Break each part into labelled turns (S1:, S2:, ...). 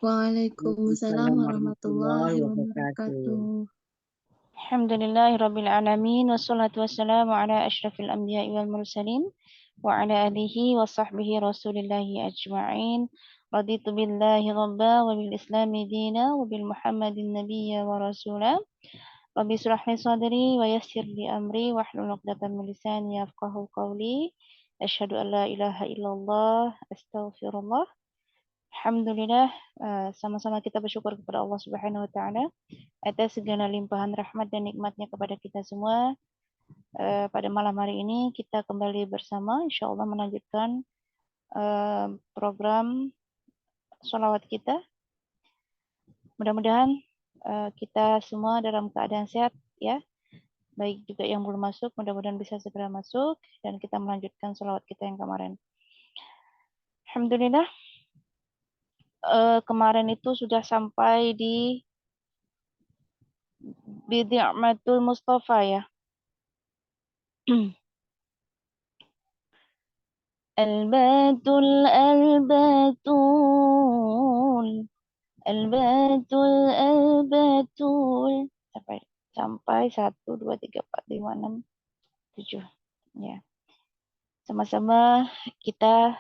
S1: Waalaikumsalam
S2: Waalaikumsalam warahmatullahi
S1: warahmatullahi
S2: wabarakatuh.
S1: wabarakatuh.
S3: Alhamdulillahirrabbilalamin. Wassalatu wassalamu ala ashrafil anbiya'i wal mursalin. Wa ala alihi wa sahbihi rasulillahi ajma'in. Raditu billahi rabba wa bil islami dina wa bil muhammadin nabiyya wa rasula. Rabbi surah li sadri wa yassir li amri wa hlul 'uqdatam min lisani yafqahu qawli. Asyhadu an la ilaha illallah, astaghfirullah. Alhamdulillah, sama-sama kita bersyukur kepada Allah Subhanahu wa taala atas segala limpahan rahmat dan nikmatnya kepada kita semua. Pada malam hari ini kita kembali bersama, insya Allah melanjutkan program sholawat kita. Mudah-mudahan kita semua dalam keadaan sehat ya. Baik juga yang belum masuk, mudah-mudahan bisa segera masuk dan kita melanjutkan sholawat kita yang kemarin. Alhamdulillah, kemarin itu sudah sampai di Bidi'matul Mustafa ya. Al-batul sampai 1 2 3 4 5 6 7 ya. Sama-sama kita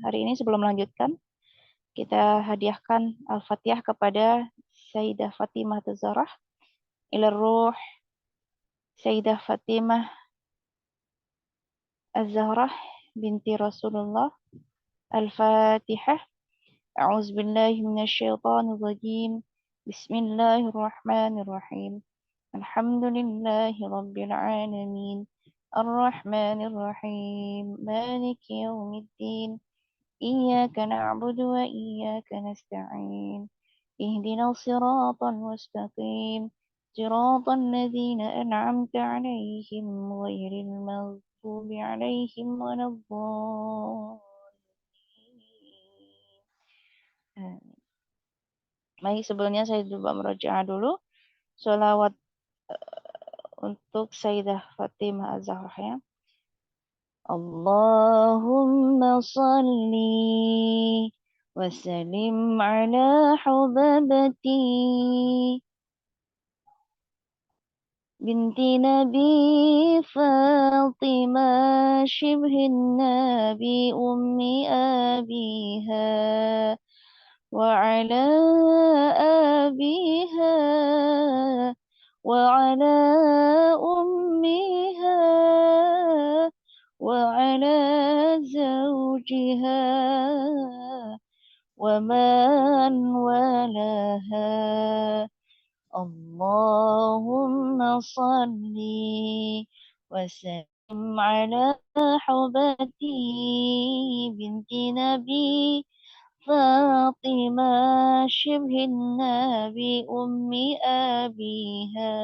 S3: hari ini sebelum melanjutkan kita hadiahkan Al-Fatihah kepada Sayyidah Fatimah Az-Zahra ila ruh Sayyidah Fatimah Az-Zahra binti Rasulullah. Al-Fatihah. A'udzu billahi minasyaitonir rajim. Bismillahirrahmanirrahim. Alhamdulillahi rabbil alamin. Ar-Rahmanir Rahim. Maliki yaumiddin. Iyyaka na'budu wa iyyaka nasta'in. Ihdinas siratal mustaqim. Siratal ladzina an'amta 'alaihim ghairil maghdubi 'alaihim waladdallin. Baik, sebelumnya saya coba merojaah dulu sholawat untuk Sayyidah Fatimah Az-Zahra ya. Allahumma salli wa sallim ala hubabati binti Nabi Fatimah shibhin Nabi ummi abiha وعلى أبيها وعلى أمها وعلى زوجها ومن ولاها اللهم صل وسلم على حبتي بنت نبي فاطمة شبه النبي أم أبيها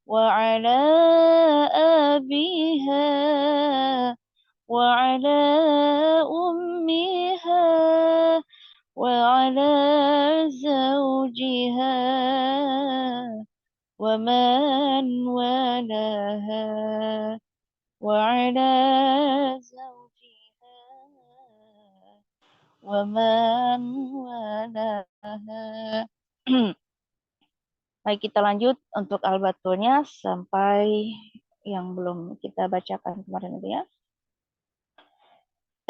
S3: وعلى أبيها وعلى أمها وعلى زوجها ومن ولاها وعلى ومن ولاها. Baik, kita lanjut untuk al-batulnya sampai yang belum kita bacakan kemarin itu ya.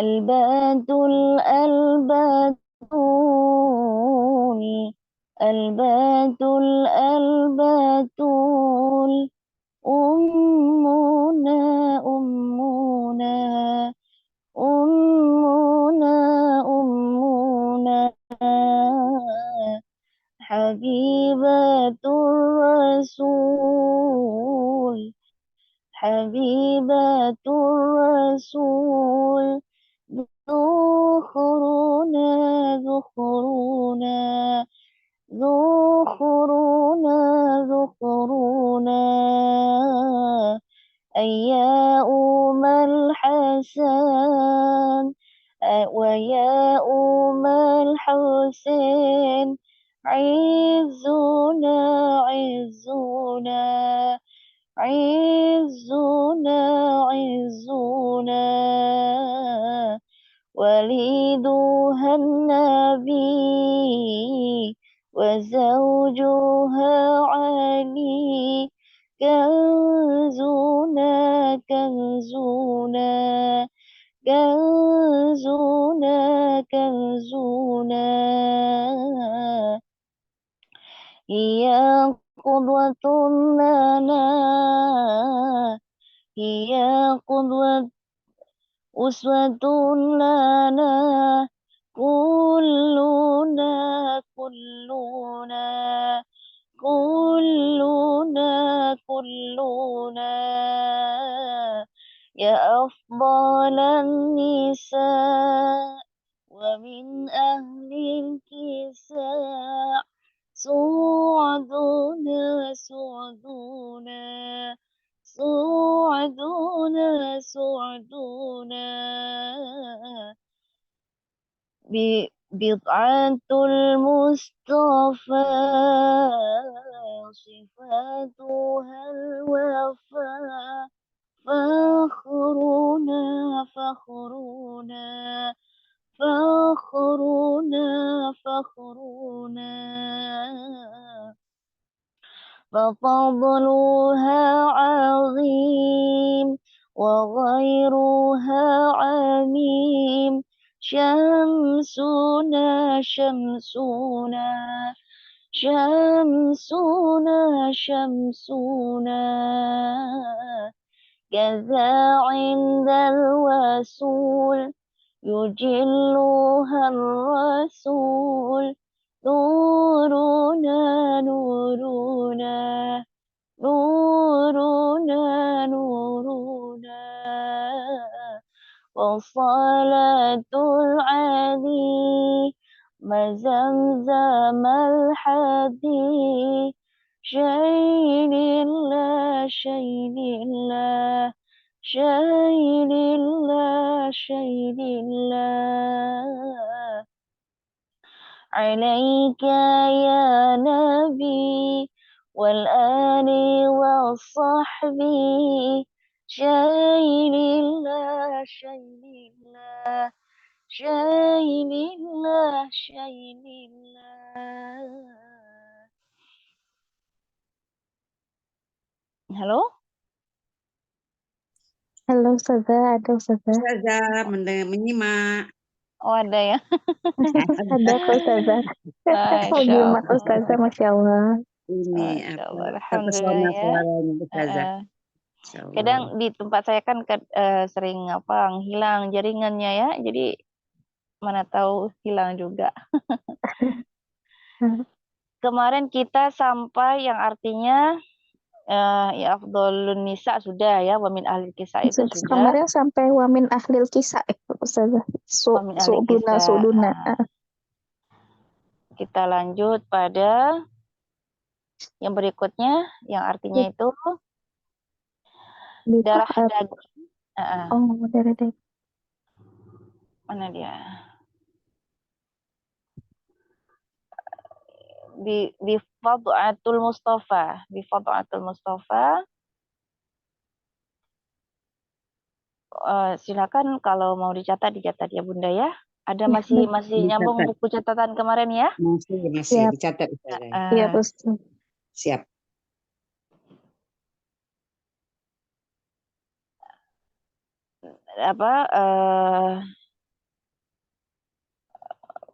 S3: Al-batul ummuna Habibatur Rasul Zukhuruna Ya Umal Hasan wa ya Umal Husain Izzuna وليدها النبي وزوجها علي كنزنا كنزنا كنزنا كنزنا هي قدوة لنا هي قدوة أسوة لنا كلنا كلنا كلنا كلنا يا أفضل النساء ومن أهل الكساء سعدنا سعدنا سعدنا سعدنا بضعة المصطفى صفاتها الوفاء فخرنا فخرنا فخرنا فخرنا ففضلها عظيم وغيرها عميم شمسنا شمسنا شمسنا شمسنا كذا عند الوصول يجلها الرسول نورنا نورنا نورنا نورنا وصلاة العلي مزمزم الحديث شيل الله شيل الله شيل الله شيل الله عليك يا نبي والآل والصحب شيل الله شيل الله شيل الله شيل الله. Halo?
S1: Halo Ustazah, ada Ustazah.
S2: Ustazah menyimak.
S3: Oh ada ya?
S1: Ada kok Ustazah. Mau
S3: Masya
S1: nyimak
S3: Allah.
S1: Ustazah, Masya Allah.
S2: Ini
S3: Masya
S2: apa?
S3: Allah.
S2: Terpesona
S3: Alhamdulillah ya.
S2: suaranya Ustazah. Masya Allah.
S3: Kadang di tempat saya kan sering hilang jaringannya ya. Jadi mana tahu hilang juga. Kemarin kita sampai yang artinya ya afdhalun nisa sudah ya, wa min ahli kisah itu sudah.
S1: Kemarin sampai wamin ahlil kisah Ustazah.
S3: Wa min ahli
S1: Su'duna,
S3: kisah.
S1: su'duna.
S3: Kita lanjut pada yang berikutnya, yang artinya itu darah daging.
S1: Oh, darah daging.
S3: Mana dia? Bi Fad'atul Mustafa, bi Fad'atul Mustafa. Silakan kalau mau dicatat ya Bunda ya. Ada masih nyambung
S2: Dicatat.
S3: buku catatan kemarin ya?
S2: Masih
S1: Siap.
S2: dicatat Ustazah.
S1: Iya, Ustaz.
S2: Siap.
S3: Apa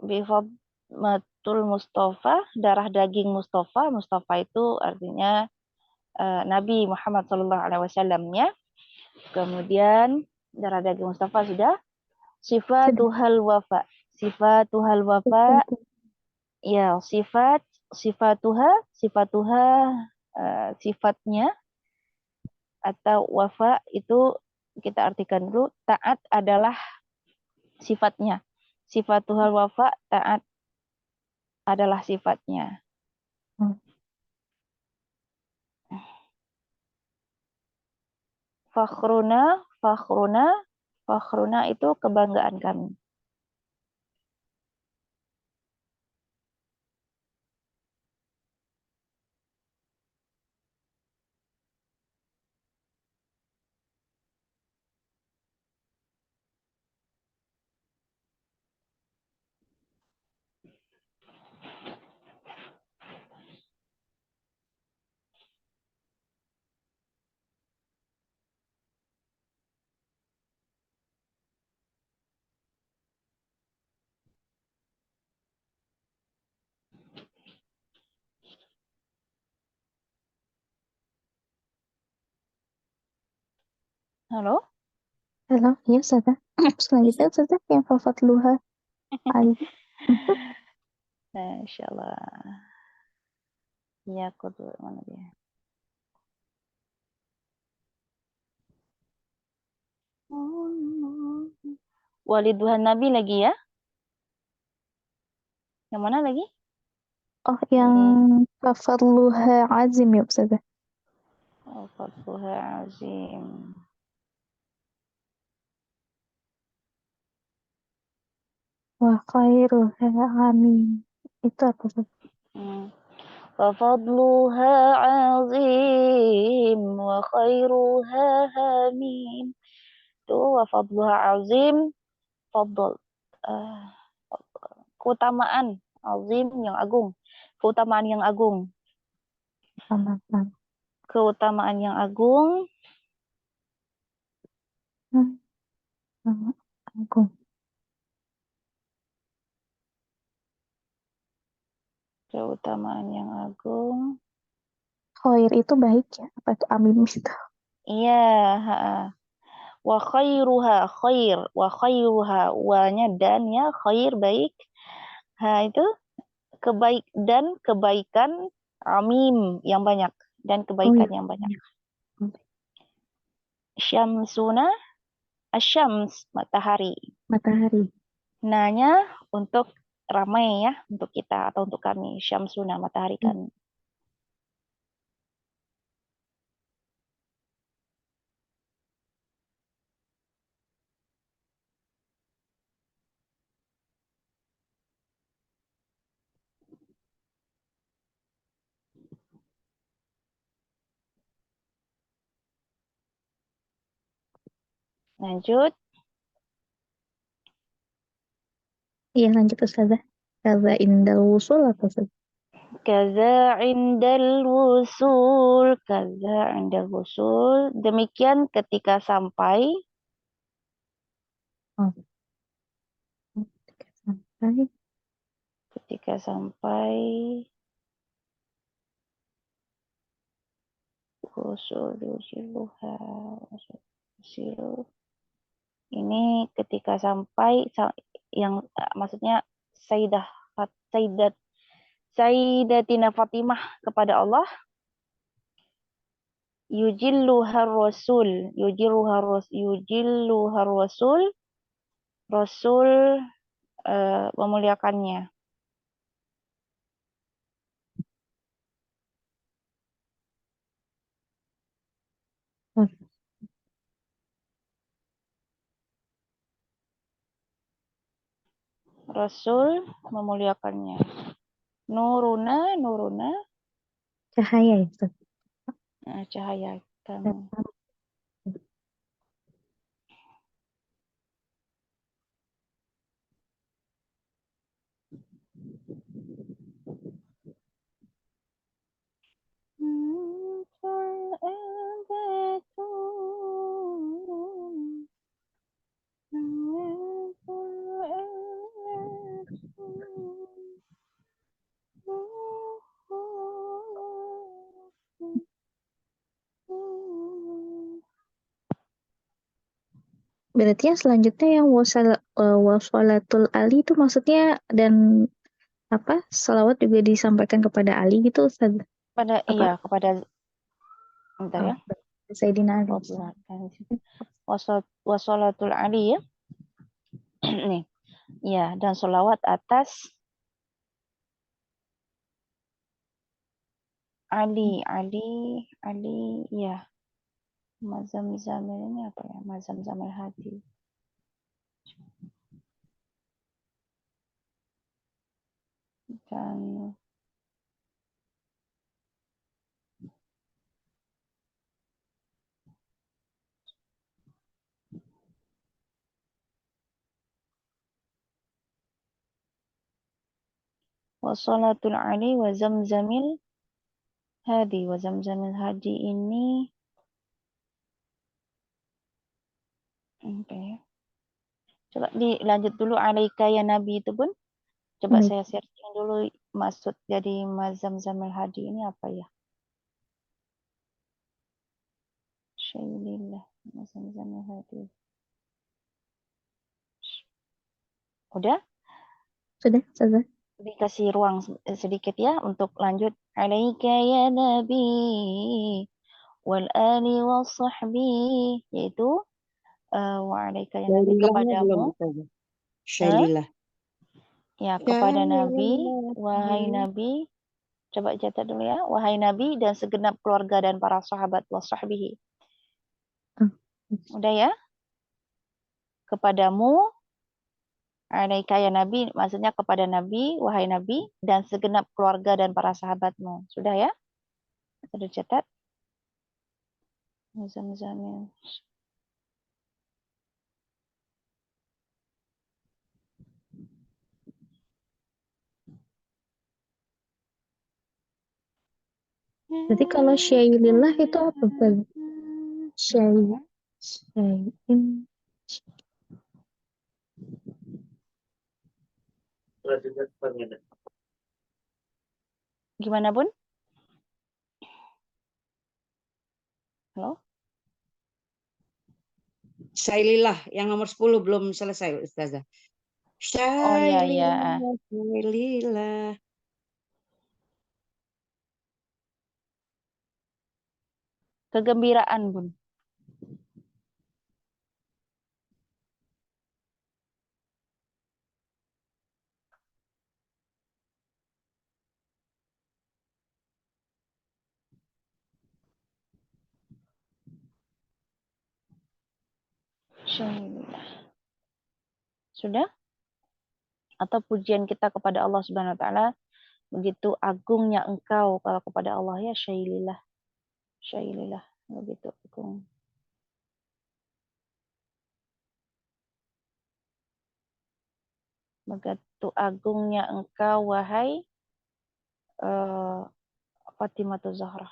S3: Bifadmatul Mustafa, darah daging Mustafa. Mustafa itu artinya Nabi Muhammad SAW ya. Kemudian darah daging Mustafa sudah. Sifatuhal wafa. Sifatuhal wafa. Ya, sifatuha sifatnya atau wafa itu kita artikan dulu, taat adalah sifatnya. Sifatuhal wafa, taat adalah sifatnya. Fakhruna, fakhruna, fakhruna itu kebanggaan kami. Halo?
S1: Halo, iya Ustazah. Selanjutnya Ustazah yang fafadluha ali.
S3: Insya Allah. Ya, aku tuh mana dia? Waliduhan Nabi lagi ya? Yang mana lagi?
S1: Oh, yang fafadluha azim ya Ustazah.
S3: Fadluha azim.
S1: Wa khairuha amin. Itu apa Ustazah?
S3: ففضلها عظيم وخيرها هميم. Tuh, wafadluha azim, fadl. Ah, keutamaan azim yang agung. Keutamaan yang agung.
S1: Sama-sama.
S3: Keutamaan yang agung.
S1: Agung.
S3: Keutamaan yang agung.
S1: Khair itu baik ya? Apa itu amin gitu?
S3: Iya, wa khairuha khair, wa khairuha wa-nya dan ya khair baik. Itu kebaik dan kebaikan amim yang banyak dan
S1: Oh
S3: kebaikan
S1: iya.
S3: yang banyak. Syamsuna asyams matahari.
S1: Matahari.
S3: Nanya untuk ramai ya, untuk kita atau untuk kami. Syamsuna matahari kami. Lanjut.
S1: Iya lanjut Ustazah. Kaza indal wusul apa Ustazah?
S3: Kaza indal wusul. Kaza indal wusul. Demikian ketika sampai.
S1: Oh. Sampai.
S3: Ketika sampai. Wusul yujiluha. Wusul. Ini ketika sampai. Yang maksudnya Sayyidah. Sayyidatina Fatimah kepada Allah. Yujilluhar Rasul. Yujilluhar Rasul. Rasul memuliakannya.
S1: Oh.
S3: Rasul memuliakannya. Nuruna.
S1: Cahaya ya Ustazah.
S3: Cahaya kami.
S1: Berarti yang selanjutnya yang wasolatul Ali itu maksudnya dan apa salawat juga disampaikan kepada Ali gitu Ustaz. Apa?
S3: Kepada bentar ya.
S1: Sayyidina Ali.
S3: Wasolatul Ali ya. Nih. Ya, dan solawat atas Ali, ya. Mazam-zam ini apa ya? Mazam-zam al-hadi. Dan wasolatul ali wa zamzamil hadi. Wa zamzamil hadi ini apa ya? Coba dilanjut dulu alaika ya Nabi itu pun. Coba saya searching dulu maksud jadi mazam-zamil hadi ini apa ya? Syailillah. Zamzamil hadi. Udah?
S1: Sudah, Ustazah.
S3: Dikasih ruang sedikit ya untuk lanjut. Alaika ya Nabi wal ali wal sahbi, yaitu wa alaika ya Nabi,
S2: Syaililahnya belum
S3: kepadamu.
S2: Ustazah.
S3: Hah?
S2: Syaililah.
S3: Ya, kepada Nabi,
S2: Syaililah.
S3: wahai Nabi, coba catat dulu ya, wahai Nabi dan segenap keluarga dan para sahabat wa sahbihi.
S1: Ah,
S3: Udah ya? Kepadamu, alaika ya Nabi, maksudnya kepada Nabi, wahai Nabi, dan segenap keluarga dan para sahabatmu. Sudah ya? Sudah catat? Zamzamil.
S1: Berarti kalau syailillah itu apa, Ustazah? Syai, syai'in.
S3: Gimana, Bun? Halo?
S2: Syailillah yang nomor 10 belum selesai Ustazah.
S3: Oh iya, iya.
S2: Syailillah, syailillah.
S3: Kegembiraan, Bun. Syai'illah. Sudah? Atau pujian kita kepada Allah Subhanahu wa taala, begitu agungnya engkau kalau kepada Allah ya syailillah. Syailillah, begitu agung. Begitu agungnya engkau wahai Fatimah Zahra.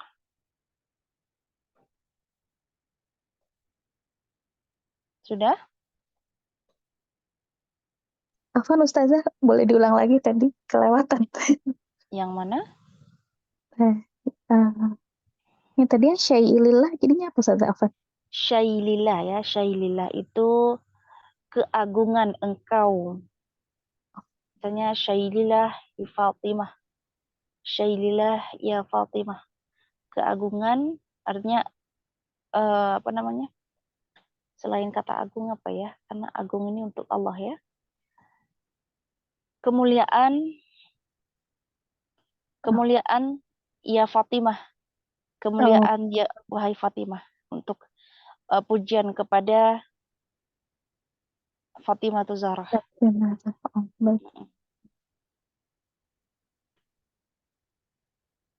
S3: Sudah?
S1: Afwan Ustazah, boleh diulang lagi tadi? Kelewatan.
S3: Yang mana?
S1: Eh, yang tadi yang syai'ilillah, jadinya apa, Ustazah? Afwan.
S3: Syailillah ya, syailillah itu keagungan engkau. Misalnya syailillah ya Fatimah. Syailillah ya Fatimah. Keagungan artinya apa namanya? Selain kata agung apa ya? Karena agung ini untuk Allah ya. Kemuliaan, kemuliaan ya Fatimah.
S1: Oh,
S3: Kemuliaan ya wahai Fatimah. Untuk pujian kepada Fatimah Zahra.
S1: benar. Oh, baik.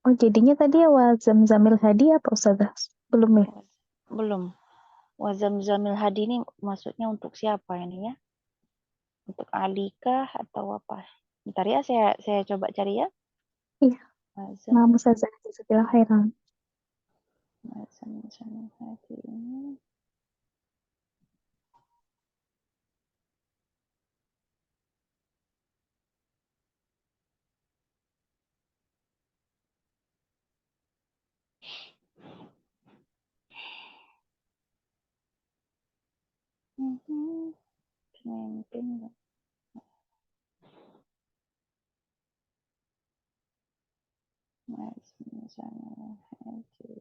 S1: Oh, jadinya tadi awal Zamzamil Hadi apa, Ustazah? Belum ya?
S3: Belum. Wazamzamil hadi ini maksudnya untuk siapa ini ya? Untuk Ali kah atau apa? Bentar ya, saya coba cari ya.
S1: Iya, maaf Ustazah. Jazakallahu khairan.
S3: Wazamzamil hadi ini. Pemimpin. Wazamzamil hadi.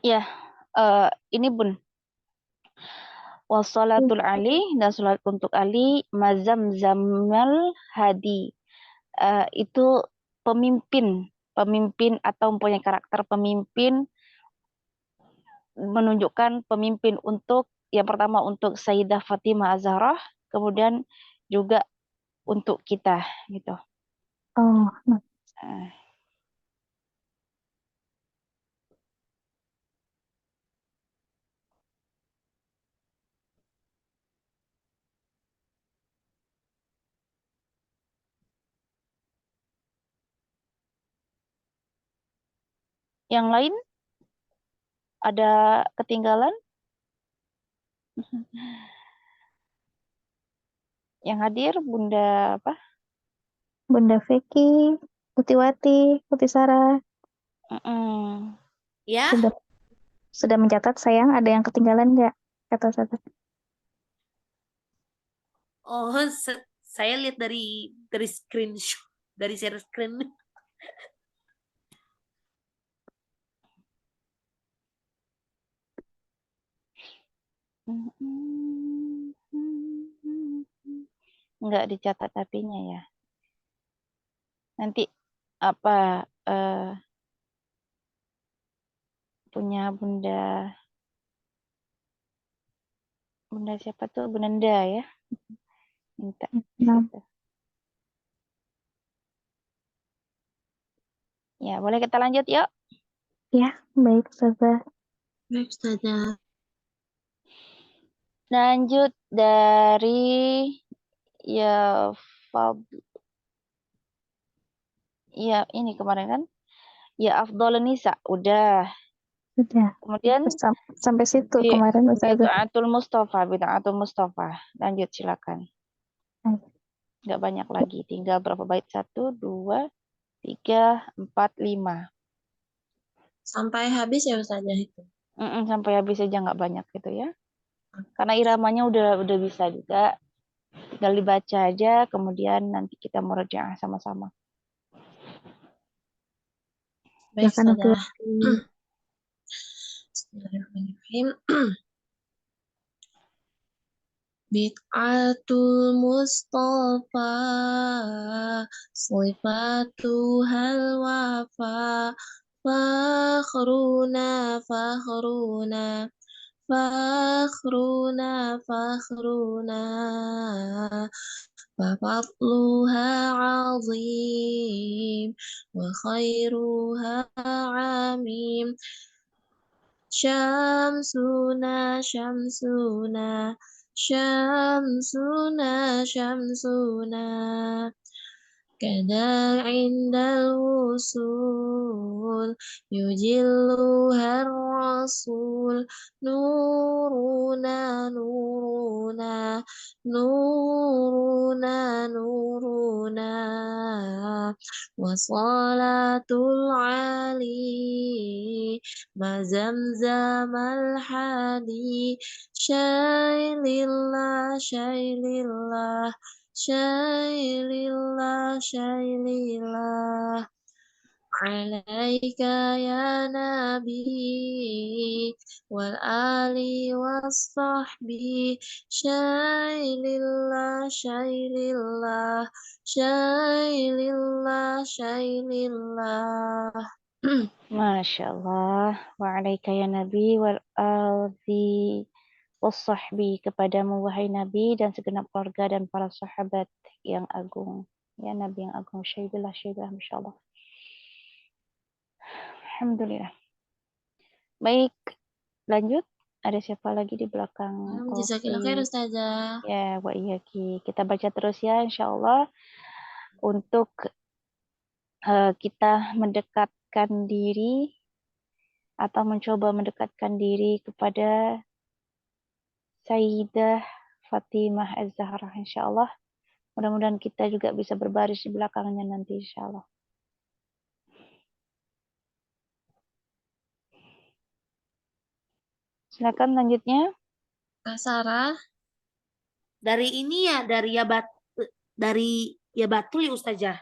S3: Ya, ini Bun. Wassalatul Ali dan salat untuk Ali mazamzamal hadi. Itu pemimpin atau mempunyai karakter pemimpin, menunjukkan pemimpin untuk yang pertama untuk Sayyidah Fatimah Az-Zahra, kemudian juga untuk kita gitu.
S1: Oh, nah,
S3: Eh, Yang lain ada ketinggalan? Yang hadir Bunda apa?
S1: Bunda Vicky, Putiwati, Putih Sarah
S3: Mm-mm.
S4: Ya,
S1: sudah mencatat sayang, ada yang ketinggalan nggak? Kata saya.
S4: oh saya lihat dari screenshot, dari share screen.
S3: Nggak dicatat tapinya ya. Nanti apa punya Bunda siapa tuh? Bunda ya. Minta di
S1: Nah,
S3: situ. Ya, boleh kita lanjut yuk.
S1: ya, baik Ustazah.
S4: Baik, Ustazah.
S3: Lanjut dari ya Fab ya ini kemarin kan. Ya Afdhalun Nisa udah.
S1: Sudah.
S3: Kemudian
S1: Sampai situ kemarin Ustazah.
S3: Bid'atul Mustafa. Lanjut silakan. Nggak banyak lagi, tinggal berapa bait? 1, 2, 3, 4, 5.
S4: Sampai habis ya Ustazah itu.
S3: Sampai habis aja nggak banyak gitu ya. Karena iramanya udah bisa juga. Tinggal dibaca aja, kemudian nanti kita murojaah sama-sama.
S4: Baik,
S1: Silakan
S4: Ustazah.
S1: Ustazah.
S4: Bismillahirrahmanirrahim. Bid'atul Mustafa, Sifatuhal wafa, Fakhruna, Fakhruna, Fakhruna, Fakhruna, ففضلها عظيم وخيرها عميم شمسنا شمسنا شمسنا شمسنا كذا عند الوصول يجلها الرسول نورنا نورنا نورنا نورنا وصلاة العلي ما زمزم الحدي شاي لله شاي لله شاي لله شاي لله عليك يا نبي والآل والصحب شاي لله شاي لله شاي لله شاي لله
S3: Masya Allah. Wa'alaika ya Nabi wal alzi wassahbi, kepadamu wahai Nabi dan segenap keluarga dan para sahabat yang agung. Ya Nabi yang agung. Syaibillah, Masya Allah. Alhamdulillah. Baik, lanjut. Ada siapa lagi di belakang
S4: Jazakallah khair
S3: Kofi?
S4: Ustazah.
S3: Ya, wa iyaki. Kita baca terus ya, insya Allah. Untuk kita mendekatkan diri atau mencoba mendekatkan diri kepada Sayyidah Fatimah Az-Zahra, insya Allah. Mudah-mudahan kita juga bisa berbaris di belakangnya nanti, insya Allah. Silakan lanjutnya.
S4: Kak Sarah. Dari ini ya, dari Yabatul ya Ustazah.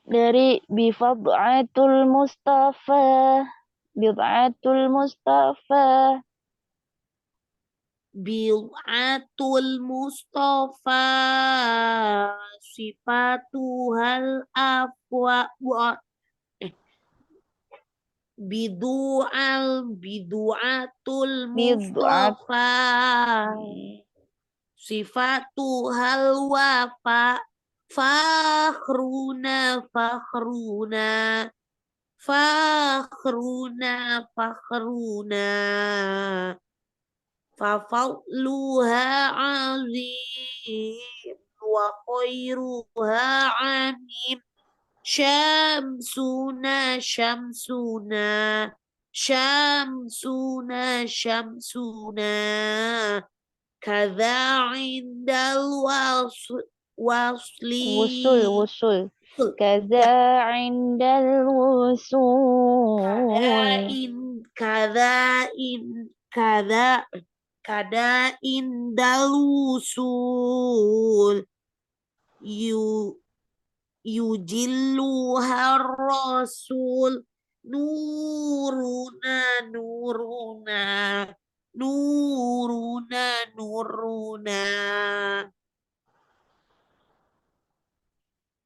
S3: Dari Bifad'atul Mustafa. Bid'atul Mustafa.
S4: Bid'atul Mustafa sifatuhal afwa bidu'atul
S3: Bid'at.
S4: Mustafa sifatuhal wafa fakhruna fakhruna fakhruna fafadluha azim wa khairuha anim syamsuna syamsuna kadza indal wasli
S3: Wusul. Kaza indal wusul.
S4: kada indal wusul yujilluhar rasul nuruna nuruna nuruna nuruna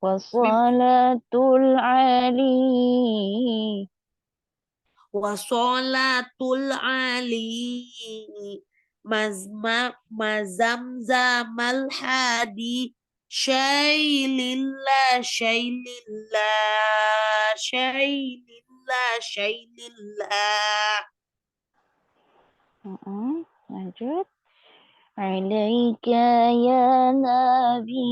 S3: Wassalatul ali.
S4: wasolatul ali mazamzamal hadi syailillah
S3: Lanjut. Alaika ya Nabi.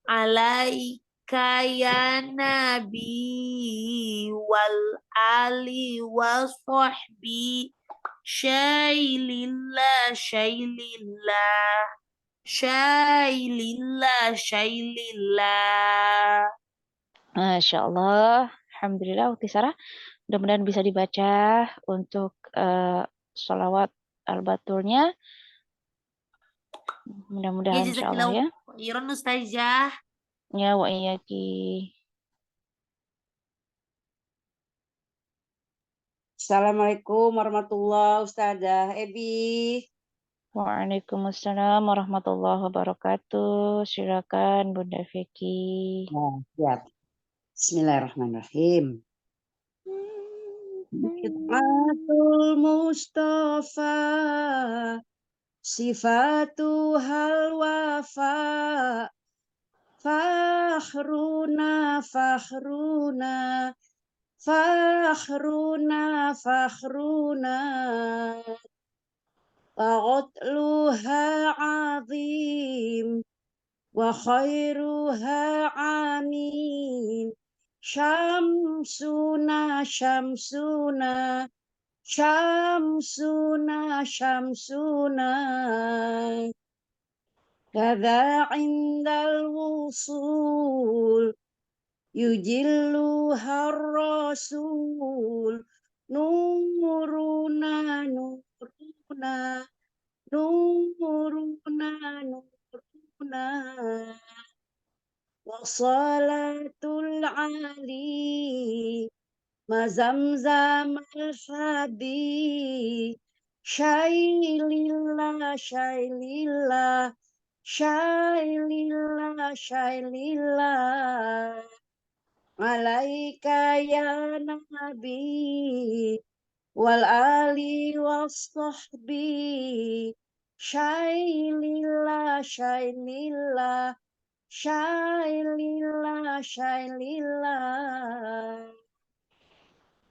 S4: alaika ya nabi wal ali wasahbi syailillah
S3: Masya Allah. Alhamdulillah, Ukti Sarah. Mudah-mudahan bisa dibaca untuk sholawat al-batulnya.
S4: Ya
S3: Mudah-mudahan insya Allah ya.
S4: jazakillahu khairan Ustazah.
S3: Ya wa iyaki.
S2: Assalamualaikum warahmatullahi Ustazah Ebi.
S3: Waalaikumsalam warahmatullahi wabarakatuh. Silakan Bunda Vicky.
S2: Nah, siap. Bismillahirrahmanirrahim. Bid'atul Mustafa sifatuhal wafa fakhruna fakhruna faqatluha azim wa khairuha amin syamsuna kadza indal wusul yujilluhar rasul nuruna wasalatul ali mazamzam al-fadi syailillah alaika ya nabi wal ali was-sahbi syailillah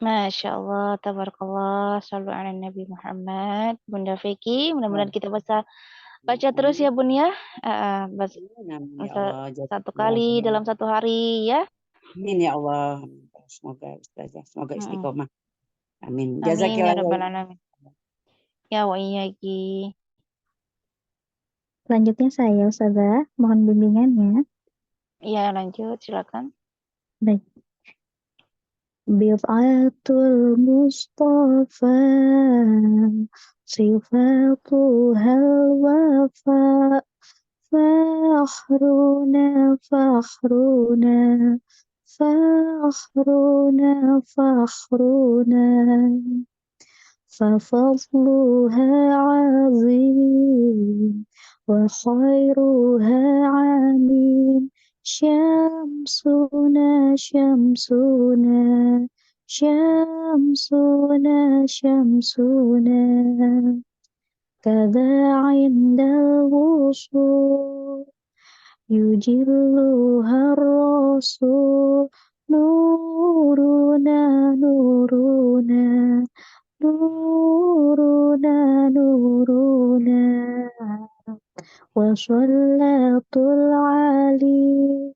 S3: Masya Allah, tabarakallah, sallu ala Nabi Muhammad. Bunda Vicky, mudah-mudahan kita bisa baca terus ya Bun ya. Satu kali dalam satu hari ya.
S2: Amin ya Allah. Semoga Ustazah, semoga istiqomah. Amin.
S3: Amin ya
S2: Jazakillah.
S3: rabbal alamin. Ya wa iyyaki.
S1: Selanjutnya saya Ustazah, mohon bimbingannya.
S3: Ya, lanjut silakan.
S1: Baik. Bid'atul Mustafa sifatuhal wafa fakhruna فخرنا ففضلها عظيم وخيرها عميم شمسنا كذا عند الوصول يجلها الرسول نورنا وصلاة العلي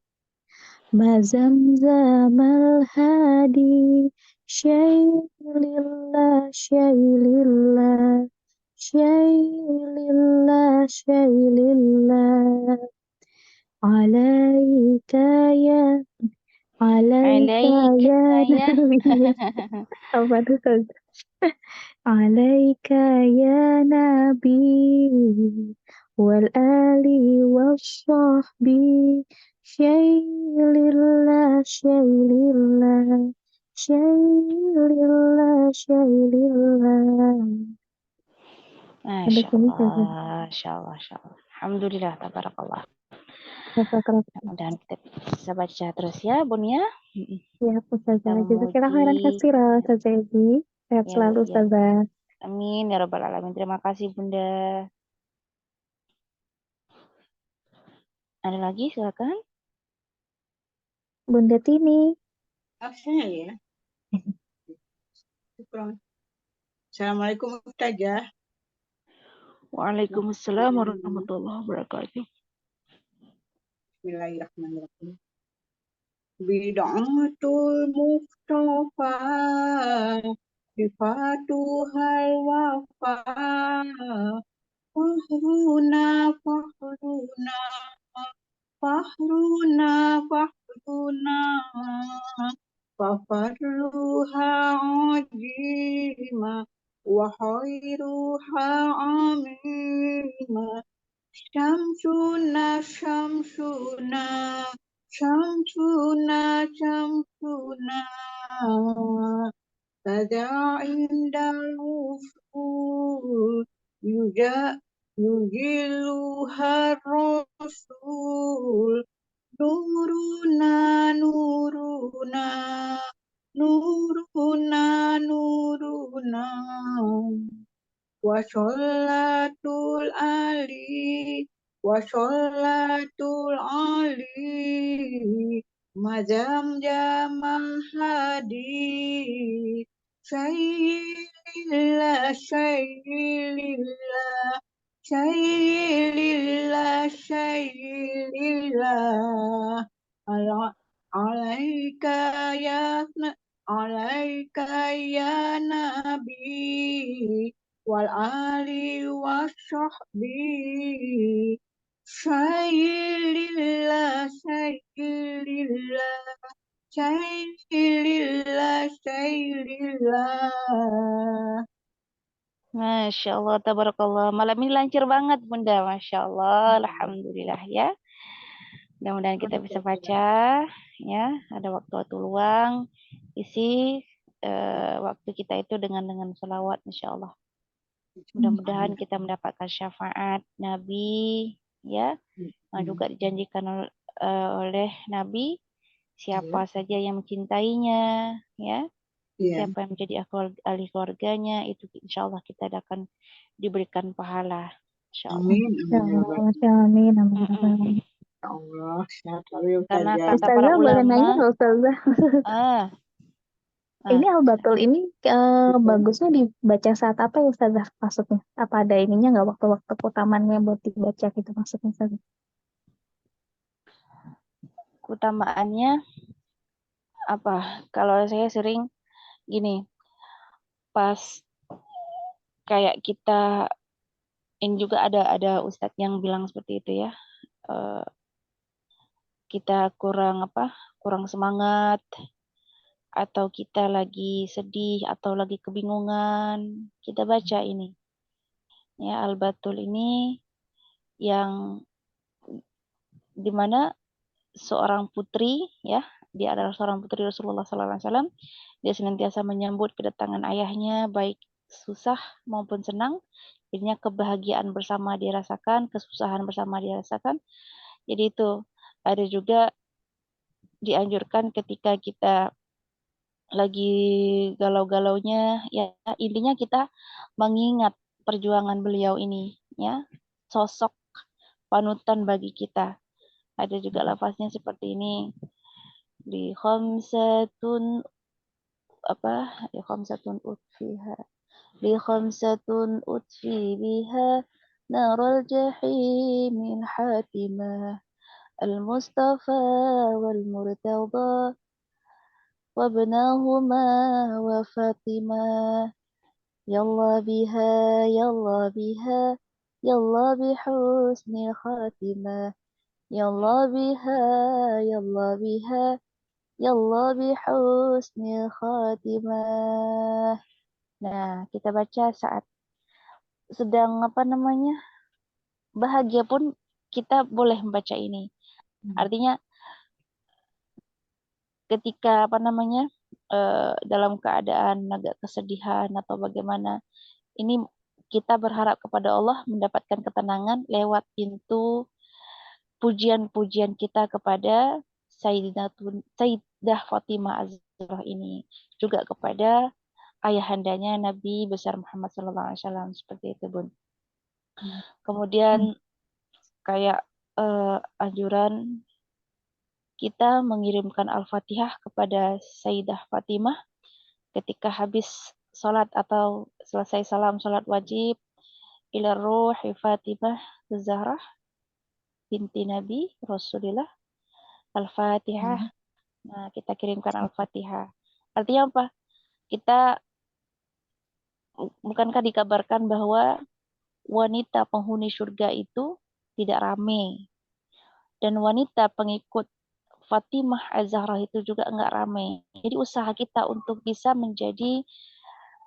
S1: ما زمزم الهادي شيء لله عليك يا
S3: Alaika ya.
S1: نبي apa tuh Ustaz? عليك يا نبي والآل والصحب شيء لله Ada
S3: Masya
S1: sini saja.
S3: Allah, Masya Allah, Masya Allah. Alhamdulillah, tabarakallah.
S1: Jazakallah.
S3: Mudah-mudahan kita bisa baca terus ya, Bun ya.
S1: Ya, Ustazah.
S3: Kita
S1: Jazakallah khairan
S3: memuji.
S1: katsira, Ustazah Egi. Sehat
S3: Ya,
S1: selalu,
S3: ya.
S1: Ustazah.
S3: Amin ya rabbal alamin. Terima kasih Bunda. Ada lagi silakan.
S1: Bunda Tini.
S2: Saya ya. Assalamualaikum Ustazah.
S3: Waalaikumsalam warahmatullahi wabarakatuh.
S2: Bismillahirrahmanirrahim. Bid'atul Mustafa Sifatuhal Wafa Fahruna Fafarruha ajima Wa khairuha amima Shamsuna Tada indal usul yujiluha rasul Nuruna Wasolatul Ali Mazam jamal hadi Shaylillah Alaika ya Nabi wal ali wasyahbi Shaylillah
S3: Masya Allah, tabarakallah. Malam ini lancar banget Bunda, Masya Allah. Alhamdulillah ya. Mudah-mudahan kita bisa baca ya. Ada waktu-waktu luang, isi waktu kita itu dengan selawat, Insya Allah. Mudah-mudahan kita mendapatkan syafaat Nabi ya. Yang juga dijanjikan oleh Nabi, siapa saja yang mencintainya ya. Siapa yang menjadi ahli keluarganya, itu insya Allah kita akan diberikan pahala. Insya Allah.
S1: Amin.
S2: Ya Allah, sehat selalu
S3: Karena
S2: Ustazah.
S3: kata para
S1: Ustazah boleh nanya
S3: ulama,
S1: nggak, Ustazah? Ini Al-Batul ini bagusnya dibaca saat apa ya, Ustazah, maksudnya? Apa ada ininya nggak, waktu-waktu utamaannya buat dibaca gitu maksudnya, Ustazah?
S3: keutamaannya apa? Kalau saya sering gini, pas kayak kita, ini juga ada ustadz yang bilang seperti itu ya, kita kurang semangat, atau kita lagi sedih atau lagi kebingungan, kita baca ini ya, Al-Batul ini, yang dimana seorang putri ya dia adalah seorang putri Rasulullah SAW. Dia senantiasa menyambut kedatangan ayahnya, baik susah maupun senang. Jadinya kebahagiaan bersama dia rasakan, kesusahan bersama dia rasakan. Jadi itu ada juga dianjurkan ketika kita lagi galau-galaunya, ya intinya kita mengingat perjuangan beliau ini, ya sosok panutan bagi kita. Ada juga lafaznya seperti ini di khamsatun di khamsatun utfiha di khamsatun utfi biha narul jahimil hatimah al-mustafa wal murtada وابناهما وفاطمة يلا بها يلا بها يلا بحسن الخاتمة يلا بها يلا بها يلا بحسن الخاتمة. Nah, kita baca saat sedang bahagia pun kita boleh membaca ini. Artinya ketika dalam keadaan agak kesedihan atau bagaimana, ini kita berharap kepada Allah mendapatkan ketenangan lewat pintu pujian-pujian kita kepada Sayyidah Fatimah Az-Zahra ini, juga kepada ayahandanya Nabi besar Muhammad SAW, seperti itu, Bun. Kemudian kayak anjuran kita mengirimkan Al-Fatihah kepada Sayyidah Fatimah ketika habis sholat atau selesai salam sholat wajib, ila ruhi Fatimah Zahrah binti Nabi Rasulullah Al-Fatihah. Nah, kita kirimkan Al-Fatihah. Artinya apa? Kita bukankah dikabarkan bahwa wanita penghuni surga itu tidak ramai, dan wanita pengikut Fatimah Az-Zahra itu juga enggak ramai. Jadi usaha kita untuk bisa menjadi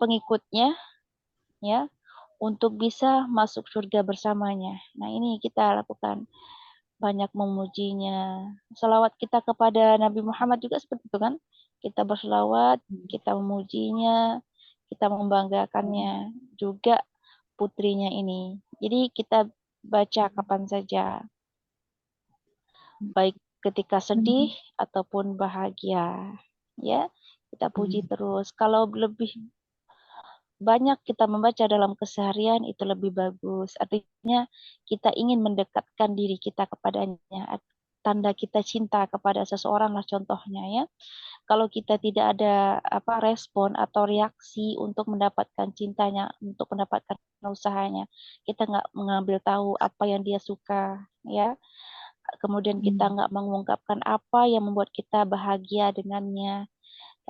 S3: pengikutnya, ya, untuk bisa masuk surga bersamanya. Nah, ini kita lakukan, banyak memujinya. Salawat kita kepada Nabi Muhammad juga seperti itu kan. Kita berselawat, kita memujinya, kita membanggakannya, juga putrinya ini. Jadi kita baca kapan saja, baik ketika sedih ataupun bahagia, ya kita puji terus. Kalau lebih banyak kita membaca dalam keseharian itu lebih bagus. Artinya kita ingin mendekatkan diri kita kepadanya. Tanda kita cinta kepada seseorang lah contohnya, ya. Kalau kita tidak ada respon atau reaksi untuk mendapatkan cintanya, untuk mendapatkan usahanya, kita nggak mengambil tahu apa yang dia suka, ya. Kemudian kita nggak mengungkapkan apa yang membuat kita bahagia dengannya.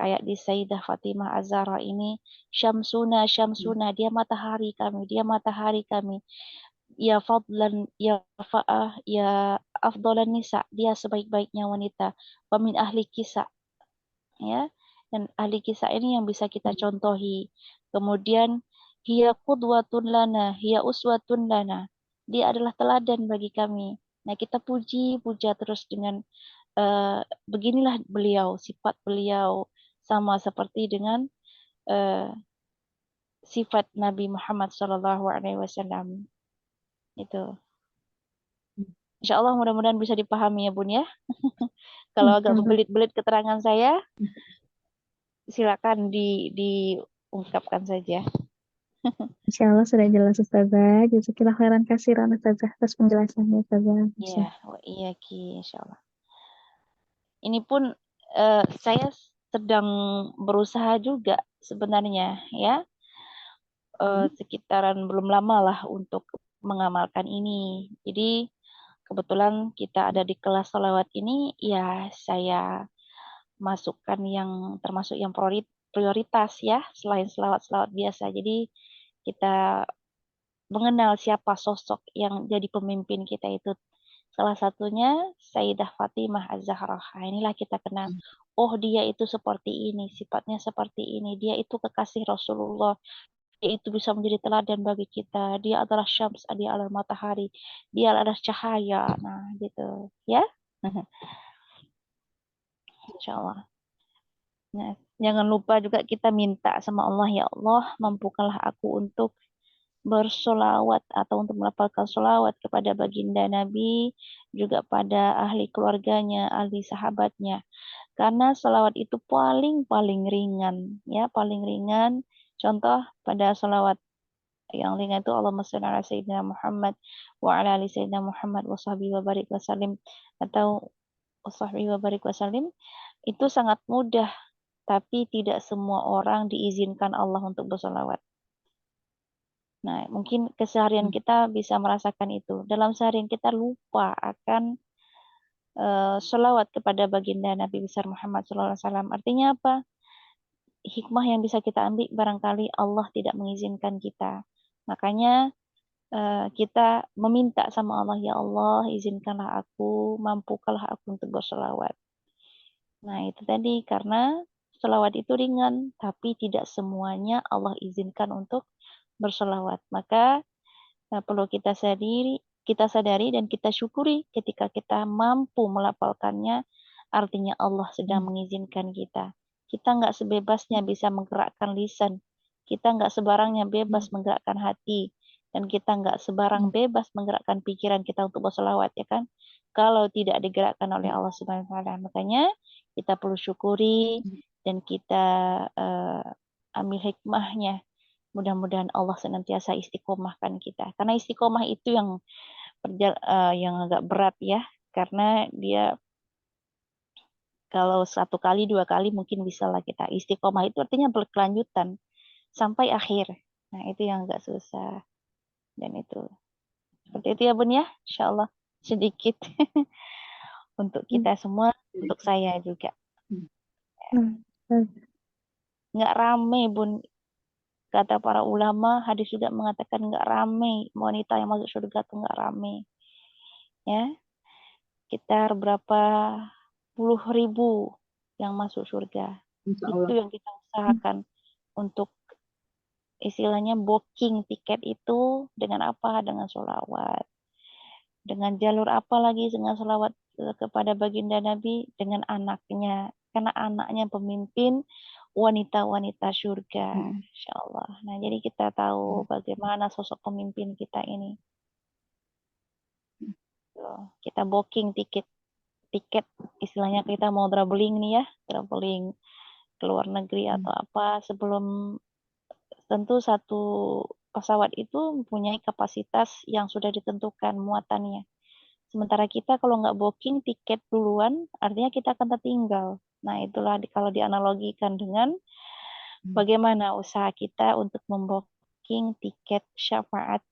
S3: Kayak di Sayyidah Fatimah Az-Zahra ini, Syamsuna, Syamsuna, dia matahari kami, dia matahari kami. Ya fadlan, ya fa'ah, ya afdalan nisa, dia sebaik-baiknya wanita. Wa min ahli kisah, ya. Dan ahli kisah ini yang bisa kita contohi. Kemudian, hiya qudwatun lana, hiya uswatun lana. Dia adalah teladan bagi kami. Nah, kita puja terus dengan beginilah beliau, sifat beliau sama seperti dengan sifat Nabi Muhammad SAW. Itu. Insya Allah mudah-mudahan bisa dipahami ya Bun ya. Kalau agak berbelit-belit keterangan saya, silakan diungkapkan saja.
S1: Insya Allah sudah jelas Ustazah. Jazakillah khairan kasiran Ustazah atas penjelasannya Ustazah.
S3: Iya, iya Ki, insya Allah. Ini pun saya sedang berusaha juga sebenarnya, ya. Sekitaran belum lama lah untuk mengamalkan ini. Jadi kebetulan kita ada di kelas sholawat ini, ya saya masukkan yang termasuk yang prioritas ya, selain selawat-selawat biasa. Jadi kita mengenal siapa sosok yang jadi pemimpin kita itu. Salah satunya Sayyidah Fatimah Az-Zahra. Nah, inilah kita kenal. Oh, dia itu seperti ini, sifatnya seperti ini. Dia itu kekasih Rasulullah. Dia itu bisa menjadi teladan bagi kita. Dia adalah syams, dia adalah matahari. Dia adalah cahaya. Nah, gitu. Ya. insyaallah. Nah, jangan lupa juga kita minta sama Allah, ya Allah, mampukanlah aku untuk bersolawat atau untuk melafalkan solawat kepada baginda Nabi, juga pada ahli keluarganya, ahli sahabatnya. Karena solawat itu paling ringan, ya, paling ringan. Contoh pada solawat yang ringan itu Allahumma shalli ala sayyidina Muhammad wa ala ali sayyidina Muhammad wa sahbihi wa barik wa sallim, atau wa sahbihi wa barik wa sallim, itu sangat mudah, tapi tidak semua orang diizinkan Allah untuk bersolawat. Nah, mungkin keseharian kita bisa merasakan itu. Dalam seharian kita lupa akan sholawat kepada baginda Nabi besar Muhammad SAW. Artinya apa? Hikmah yang bisa kita ambil, barangkali Allah tidak mengizinkan kita. Makanya kita meminta sama Allah, ya Allah, izinkanlah aku, mampukanlah aku untuk bersolawat. Nah, itu tadi, karena sholawat itu ringan, tapi tidak semuanya Allah izinkan untuk bersolawat. Maka perlu kita sadari dan kita syukuri ketika kita mampu melafalkannya, artinya Allah sedang mengizinkan kita. Kita nggak sebebasnya bisa menggerakkan lisan, kita nggak sebarangnya bebas menggerakkan hati, dan kita nggak sebarang bebas menggerakkan pikiran kita untuk bersolawat, ya kan? Kalau tidak digerakkan oleh Allah Subhanahu wa Ta'ala, makanya kita perlu syukuri dan kita ambil hikmahnya. Mudah-mudahan Allah senantiasa istiqomahkan kita. Karena istiqomah itu yang agak berat ya. Karena dia kalau 1 kali, 2 kali mungkin bisa lah kita. Istiqomah itu artinya berkelanjutan sampai akhir. Nah, itu yang agak susah. Dan itu. Seperti itu ya Bun ya. Insya Allah sedikit untuk kita semua, untuk saya juga. Nggak rame Bun. Kata para ulama, hadis juga mengatakan nggak rame, wanita yang masuk surga tuh nggak rame. Ya, sekitar berapa puluh ribu yang masuk surga. Itu yang kita usahakan untuk istilahnya booking tiket itu dengan apa? Dengan sholawat. Dengan jalur apa lagi? Dengan sholawat kepada baginda Nabi, dengan anaknya. Karena anaknya pemimpin wanita-wanita surga, insya Allah. Nah, jadi kita tahu bagaimana sosok pemimpin kita ini. Kita booking tiket istilahnya kita mau traveling nih ya, traveling ke luar negeri atau apa, sebelum tentu satu pesawat itu mempunyai kapasitas yang sudah ditentukan muatannya. Sementara kita kalau nggak booking tiket duluan, artinya kita akan tertinggal. Nah, itulah kalau dianalogikan dengan bagaimana usaha kita untuk membooking tiket syafaat,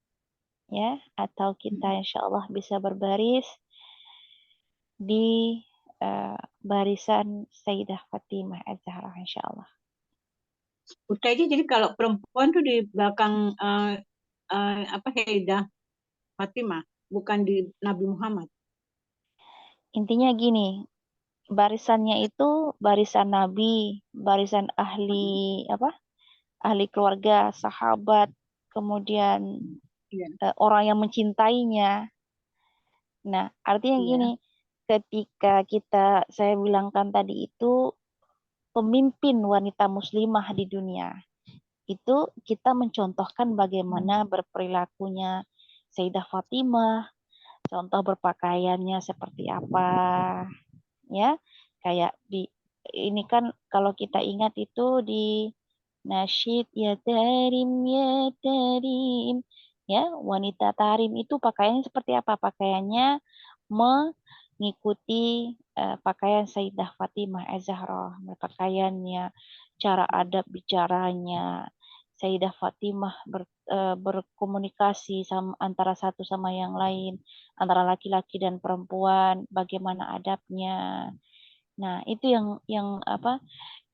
S3: ya, atau kita insya Allah bisa berbaris di barisan Sayyidah Fatimah Az-Zahra, insya Allah.
S5: Jadi kalau perempuan tuh di belakang Sayyidah Fatimah, bukan di Nabi Muhammad.
S3: Intinya gini, barisannya itu barisan Nabi, barisan ahli ahli keluarga, sahabat, kemudian orang yang mencintainya. Nah, artinya gini, ketika saya bilangkan tadi itu pemimpin wanita muslimah di dunia, itu kita mencontohkan bagaimana berperilakunya Sayyidah Fatimah, contoh berpakaiannya seperti apa, ya, kayak ini kan kalau kita ingat itu di nasyid ya tarim, ya, wanita tarim itu pakaiannya seperti apa? Pakaiannya mengikuti pakaian Sayyidah Fatimah Az-Zahra, pakaiannya, cara adab bicaranya. Sayyidah Fatimah berkomunikasi antara satu sama yang lain, antara laki-laki dan perempuan, bagaimana adabnya. Nah, itu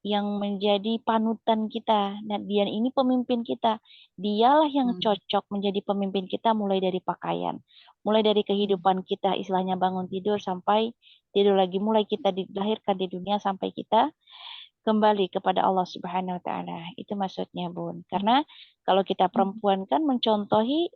S3: yang menjadi panutan kita. Nah, dia ini pemimpin kita. Dialah yang cocok menjadi pemimpin kita mulai dari pakaian, mulai dari kehidupan kita, istilahnya bangun tidur sampai tidur lagi, mulai kita dilahirkan di dunia sampai kita kembali kepada Allah Subhanahu wa Ta'ala. Itu maksudnya, Bun. Karena kalau kita perempuan kan mencontohi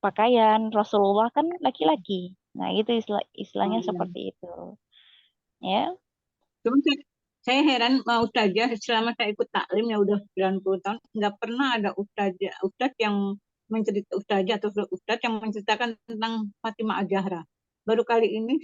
S3: pakaian Rasulullah kan laki-laki. Nah, itu istilahnya
S5: iya.
S3: seperti itu. Ya.
S5: Cuma saya heran ustazah selama saya ikut taklim ya udah 90 tahun nggak pernah ada ustaz yang ustazah atau ustaz yang menceritakan tentang Fatimah Az-Zahra. Baru kali ini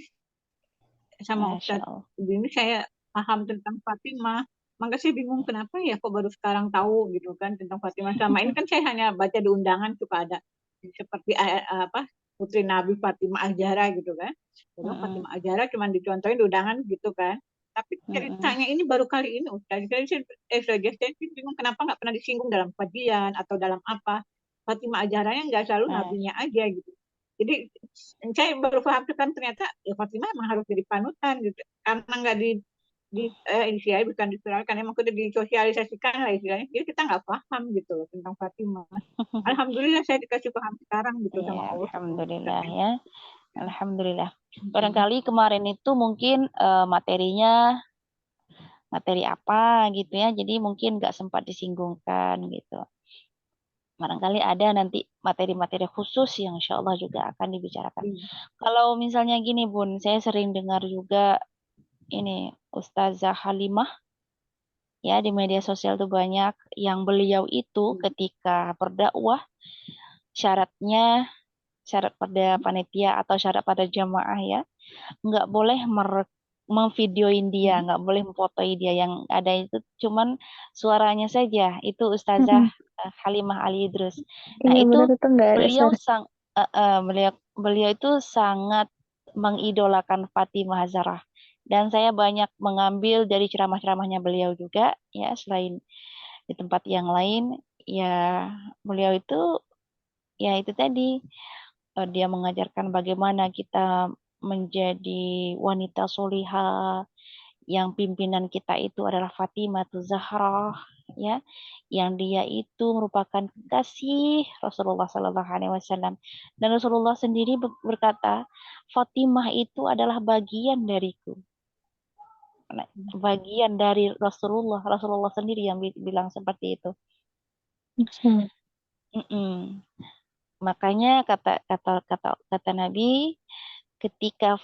S5: sama
S3: Masya
S5: ustaz
S3: Allah.
S5: ini saya paham tentang Fatimah. Maka saya bingung kenapa ya kok baru sekarang tahu gitu kan tentang Fatimah. Selama ini kan saya hanya baca di undangan suka ada seperti apa Putri Nabi Fatimah Az-Zahra gitu kan. Jadi Fatimah Az-Zahra cuma dicontohin di undangan gitu kan. Tapi ceritanya ini baru kali ini Ustaz. Saya bingung kenapa nggak pernah disinggung dalam kajian atau dalam apa. Fatimah Az-Zahranya nggak selalu nabinya aja gitu. Jadi saya baru paham kan ternyata ya Fatimah emang harus jadi panutan gitu. Karena nggak istilahnya bukan diviralkan, emang udah disosialisasikan lah istilahnya. Jadi kita nggak paham gitu loh tentang Fatimah. Alhamdulillah saya dikasih paham sekarang gitu sama
S3: Ya,
S5: Allah.
S3: alhamdulillah ya. Alhamdulillah. Barangkali kemarin itu mungkin materinya materi apa gitu ya. Jadi mungkin nggak sempat disinggungkan gitu. Barangkali ada nanti materi-materi khusus yang insya Allah juga akan dibicarakan. Kalau misalnya gini Bun, saya sering dengar juga ini Ustazah Halimah ya di media sosial tuh banyak yang beliau itu ketika berdakwah syaratnya syarat pada panitia atau syarat pada jamaah ya nggak boleh memvideoin dia, nggak boleh memfotoi dia, yang ada itu cuman suaranya saja. Itu Ustazah Halimah Ali Idrus. Nah,
S1: Iya benar
S3: itu
S1: itu nggak ada
S3: beliau
S1: suara.
S3: beliau itu sangat mengidolakan Fatimah Zahra. Dan saya banyak mengambil dari ceramah-ceramahnya beliau juga ya, selain di tempat yang lain ya beliau itu ya itu tadi dia mengajarkan bagaimana kita menjadi wanita solihah, yang pimpinan kita itu adalah Fatimah Zahra, ya, yang dia itu merupakan kekasih Rasulullah Sallallahu Alaihi Wasallam. Dan Rasulullah sendiri berkata, Fatimah itu adalah bagian dariku. Bagian dari Rasulullah. Rasulullah sendiri yang bilang seperti itu. Makanya kata Nabi, ketika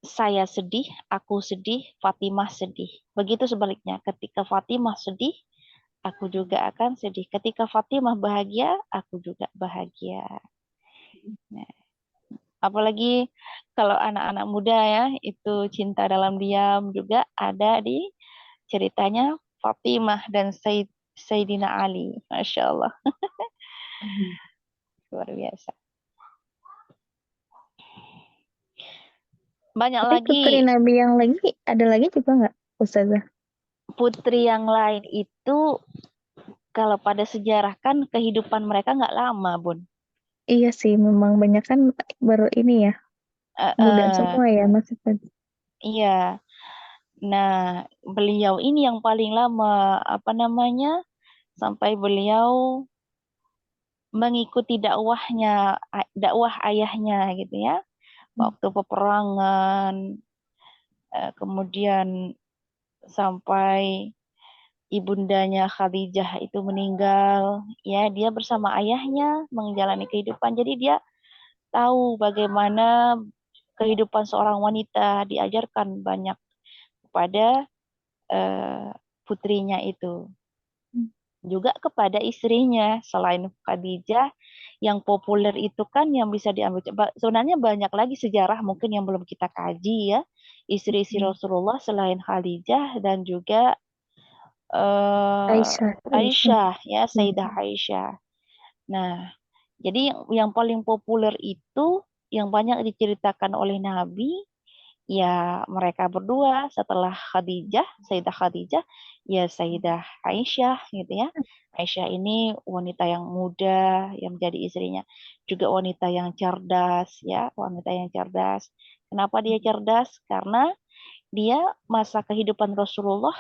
S3: saya sedih, aku sedih, Fatimah sedih. Begitu sebaliknya, ketika Fatimah sedih, aku juga akan sedih. Ketika Fatimah bahagia, aku juga bahagia. Nah, apalagi kalau anak-anak muda ya, itu cinta dalam diam juga ada di ceritanya Fatimah dan Sayyidina Ali. Masya Allah. Luar biasa. Banyak
S1: Tapi
S3: lagi
S1: putri Nabi yang lagi ada lagi juga nggak, Ustazah?
S3: putri yang lain itu kalau pada sejarah kan kehidupan mereka nggak lama, Bun.
S1: Iya sih, memang banyak kan baru ini ya, muda semua ya maksudnya.
S3: Iya. Nah, beliau ini yang paling lama, apa namanya, sampai beliau mengikuti dakwah ayahnya gitu ya, waktu peperangan, kemudian sampai ibundanya Khadijah itu meninggal, ya dia bersama ayahnya menjalani kehidupan. Jadi dia tahu bagaimana kehidupan seorang wanita, diajarkan banyak kepada putrinya itu. Juga kepada istrinya, selain Khadijah, yang populer itu kan yang bisa diambil. Sebenarnya banyak lagi sejarah mungkin yang belum kita kaji ya. Istri-istri Rasulullah selain Khadijah dan juga
S1: Aisyah.
S3: Aisyah ya, Sayyidah Aisyah. Nah, jadi yang paling populer itu yang banyak diceritakan oleh Nabi ya mereka berdua, setelah Khadijah, Sayyidah Khadijah, ya Sayyidah Aisyah gitu ya. Aisyah ini wanita yang muda yang menjadi istrinya, juga wanita yang cerdas ya, wanita yang cerdas. Kenapa dia cerdas? Karena dia masa kehidupan Rasulullah,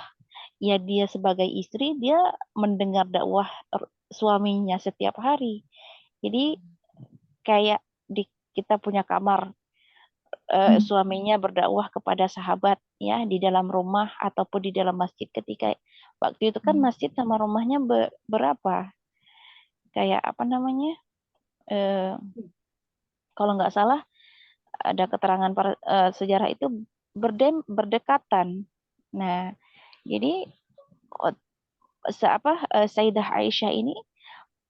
S3: ya dia sebagai istri dia mendengar dakwah suaminya setiap hari. Jadi kayak kita punya kamar, suaminya berdakwah kepada sahabat ya di dalam rumah ataupun di dalam masjid. Ketika waktu itu kan masjid sama rumahnya berapa? Kayak apa namanya? Kalau nggak salah ada keterangan sejarah itu berdekatan. Nah, jadi Sayyidah Aisyah ini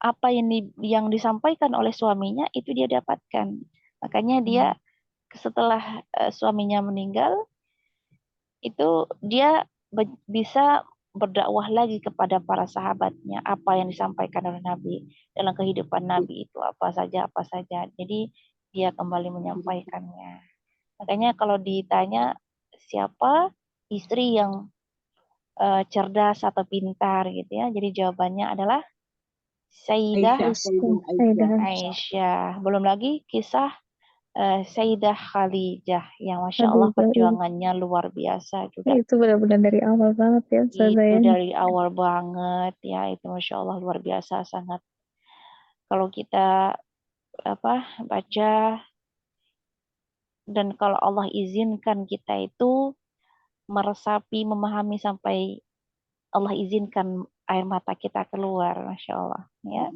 S3: apa yang disampaikan oleh suaminya itu dia dapatkan. Makanya dia setelah suaminya meninggal itu dia bisa berdakwah lagi kepada para sahabatnya apa yang disampaikan oleh Nabi dalam kehidupan Nabi itu apa saja. Jadi dia kembali menyampaikannya. Makanya kalau ditanya siapa istri yang cerdas atau pintar gitu ya, jadi jawabannya adalah Sayyidah Aisyah. Belum lagi kisah Sayyidah Khadijah yang Masya Allah perjuangannya luar biasa juga.
S1: Itu benar-benar dari awal banget ya,
S3: Itu dari awal banget ya, itu Masya Allah luar biasa sangat. Kalau kita baca dan kalau Allah izinkan kita itu meresapi, memahami sampai Allah izinkan air mata kita keluar, Masya Allah ya.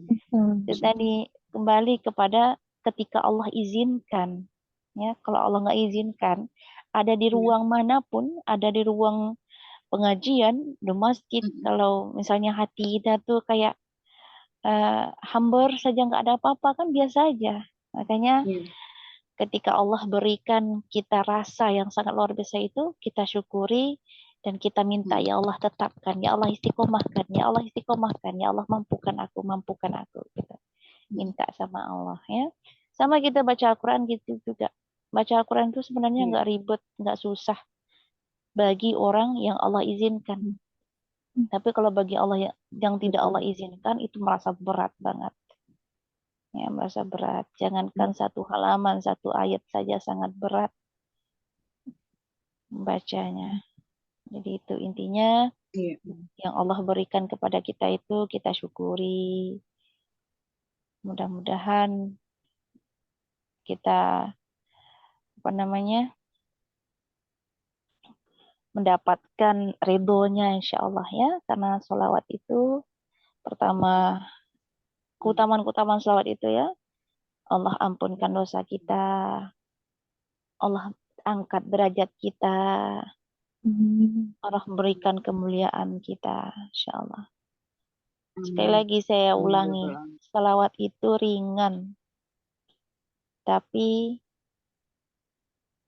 S3: Itu tadi kembali kepada ketika Allah izinkan ya. Kalau Allah nggak izinkan, ada di ruang manapun, ada di ruang pengajian, di masjid, kalau misalnya hati kita tuh kayak hambar saja nggak ada apa-apa kan biasa aja. Makanya ketika Allah berikan kita rasa yang sangat luar biasa itu, kita syukuri dan kita minta, ya Allah tetapkan, ya Allah istiqomahkan, ya Allah istiqomahkan, ya Allah mampukan aku gitu. Minta sama Allah ya. Sama kita baca Al-Quran gitu juga. Baca Al-Quran itu sebenarnya nggak ribet, nggak susah bagi orang yang Allah izinkan. Tapi kalau bagi Allah yang tidak Allah izinkan itu merasa berat banget. Ya, merasa berat. Jangankan satu halaman, satu ayat saja sangat berat membacanya. Jadi itu intinya yang Allah berikan kepada kita itu kita syukuri. Mudah-mudahan kita mendapatkan ridhonya insya Allah ya. Karena sholawat itu pertama, keutamaan sholawat itu ya, Allah ampunkan dosa kita, Allah angkat derajat kita, Allah berikan kemuliaan kita insya Allah. Sekali lagi saya ulangi, sholawat itu ringan, tapi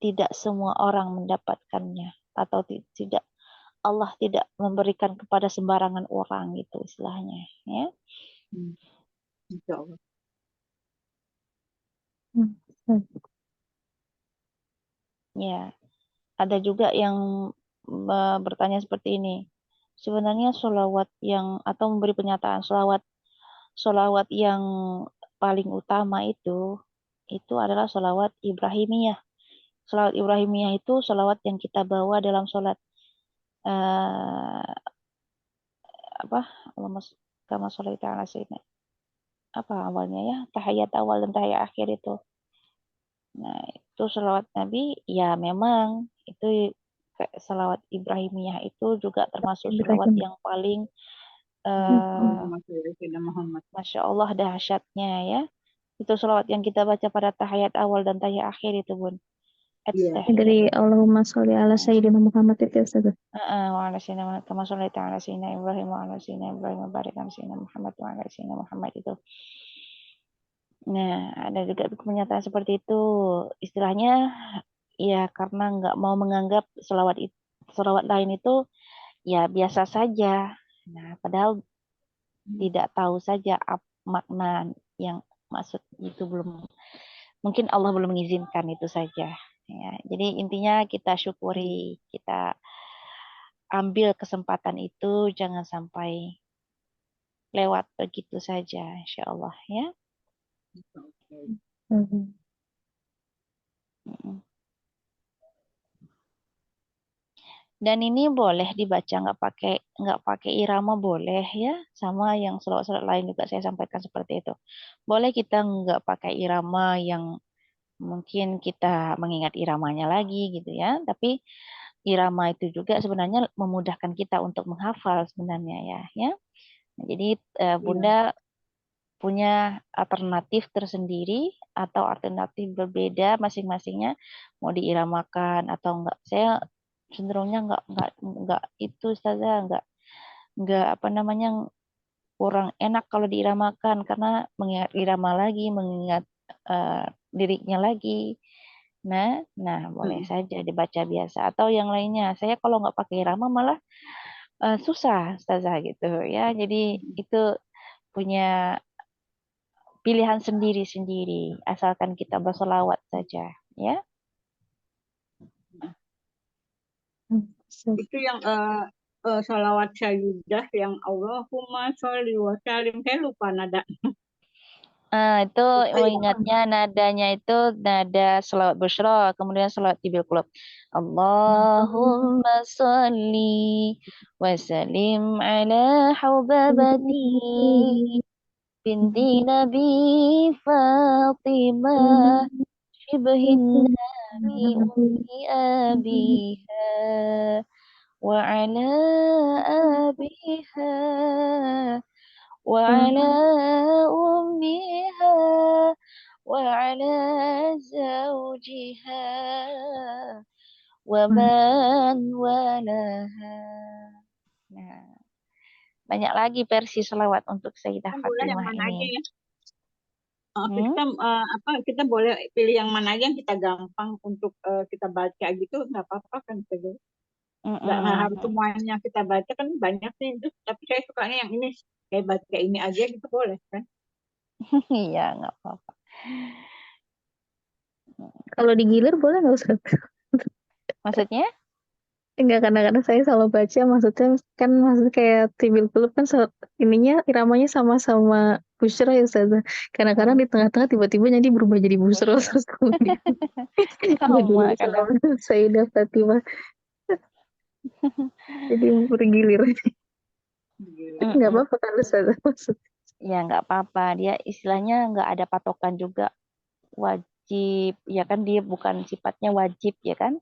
S3: tidak semua orang mendapatkannya, atau tidak, Allah tidak memberikan kepada sembarangan orang gitu istilahnya ya.
S5: Insya Allah.
S3: Ya, ada juga yang bertanya seperti ini. Sebenarnya sholawat yang atau memberi pernyataan sholawat yang paling utama itu adalah sholawat Ibrahimiyah. Sholawat Ibrahimiyah itu sholawat yang kita bawa dalam sholat Allahumma kama sholaita ala sayyidina. Apa awalnya ya? Tahiyat awal dan tahiyat akhir itu. Nah, itu sholawat Nabi, ya memang itu sholawat Ibrahimiyah itu juga termasuk sholawat yang paling Masya Allah dahsyatnya ya. Itu sholawat yang kita baca pada tahiyat awal dan tahiyat akhir itu Bun.
S1: Dari Allahumma sholli ala sayyidina Muhammad itu Ustaz.
S3: Wa ala sayyidina kama sholaita ala sayyidina Ibrahim wa ala sayyidina Ibrahim wa barik ala sayyidina Muhammad wa ala sayyidina Muhammad itu. Nah, ada juga pernyataan seperti itu. Istilahnya ya karena nggak mau menganggap sholawat lain itu ya biasa saja. Nah, padahal tidak tahu saja makna yang maksud itu mungkin Allah belum mengizinkan itu saja. Ya, jadi intinya kita syukuri, kita ambil kesempatan itu, jangan sampai lewat begitu saja, insya Allah ya. Dan ini boleh dibaca nggak pakai irama boleh ya, sama yang sholawat lain juga saya sampaikan seperti itu. Boleh kita nggak pakai irama yang mungkin kita mengingat iramanya lagi gitu ya, tapi irama itu juga sebenarnya memudahkan kita untuk menghafal sebenarnya ya. Nah, jadi Bunda punya alternatif tersendiri atau alternatif berbeda masing-masingnya mau diiramakan atau enggak. Saya cenderungnya enggak itu Ustazah, enggak apa namanya kurang enak kalau diiramakan karena mengingat irama lagi, mengingat liriknya lagi. Nah, boleh saja dibaca biasa atau yang lainnya. Saya kalau nggak pakai irama malah susah Ustazah gitu ya. Jadi itu punya pilihan sendiri-sendiri asalkan kita berselawat saja ya.
S5: Itu yang salawat sayyidah yang Allahumma sholli wa sallim. Saya lupa nada.
S3: Itu
S5: Lupa ya.
S3: mengingatnya nadanya itu nada selawat busyra, kemudian selawat tibil qulub. Allahumma sholli wa sallim ala hubabati binti Nabi Fatimah shibhin nabi ummi abiha wa ala abiha وعلى أمها وعلى زوجها ومن walaha. Nah, banyak lagi versi selawat untuk Sayyidah
S5: Boleh yang
S3: Fatimah
S5: mana aja
S3: ini.
S5: ya. Kita boleh pilih yang mana aja yang kita gampang untuk kita baca gitu, nggak apa-apa kan saja. Nggak harus semuanya kita baca kan banyak nih itu, tapi saya sukanya yang ini, saya baca ini aja gitu boleh kan.
S3: Iya, nggak apa-apa.
S1: Kalau digilir boleh nggak Ustaz?
S3: Maksudnya?
S1: Enggak, kadang-kadang saya salah baca, maksudnya kayak tibil qulub kan ininya iramanya sama-sama busyra ya Ustazah. Kadang-kadang di tengah-tengah tiba-tiba jadi berubah jadi busyra terus kemudian
S3: Sama kadang.
S1: Sayyidah Fatimah jadi bergilir. Enggak apa-apa kan Ustazah maksudnya.
S3: Ya nggak apa-apa, dia istilahnya nggak ada patokan juga wajib, ya kan dia bukan sifatnya wajib ya kan.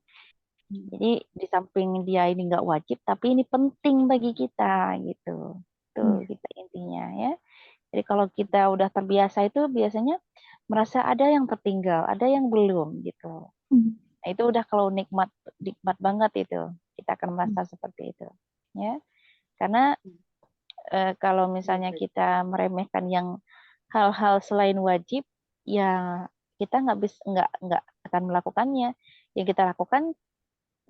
S3: Jadi di samping dia ini nggak wajib, tapi ini penting bagi kita gitu. Tuh kita intinya ya. Jadi kalau kita udah terbiasa itu biasanya merasa ada yang tertinggal, ada yang belum gitu. Nah, itu udah kalau nikmat banget itu. Kita akan merasa seperti itu, ya. Karena kalau misalnya kita meremehkan yang hal-hal selain wajib, ya kita nggak akan melakukannya. Yang kita lakukan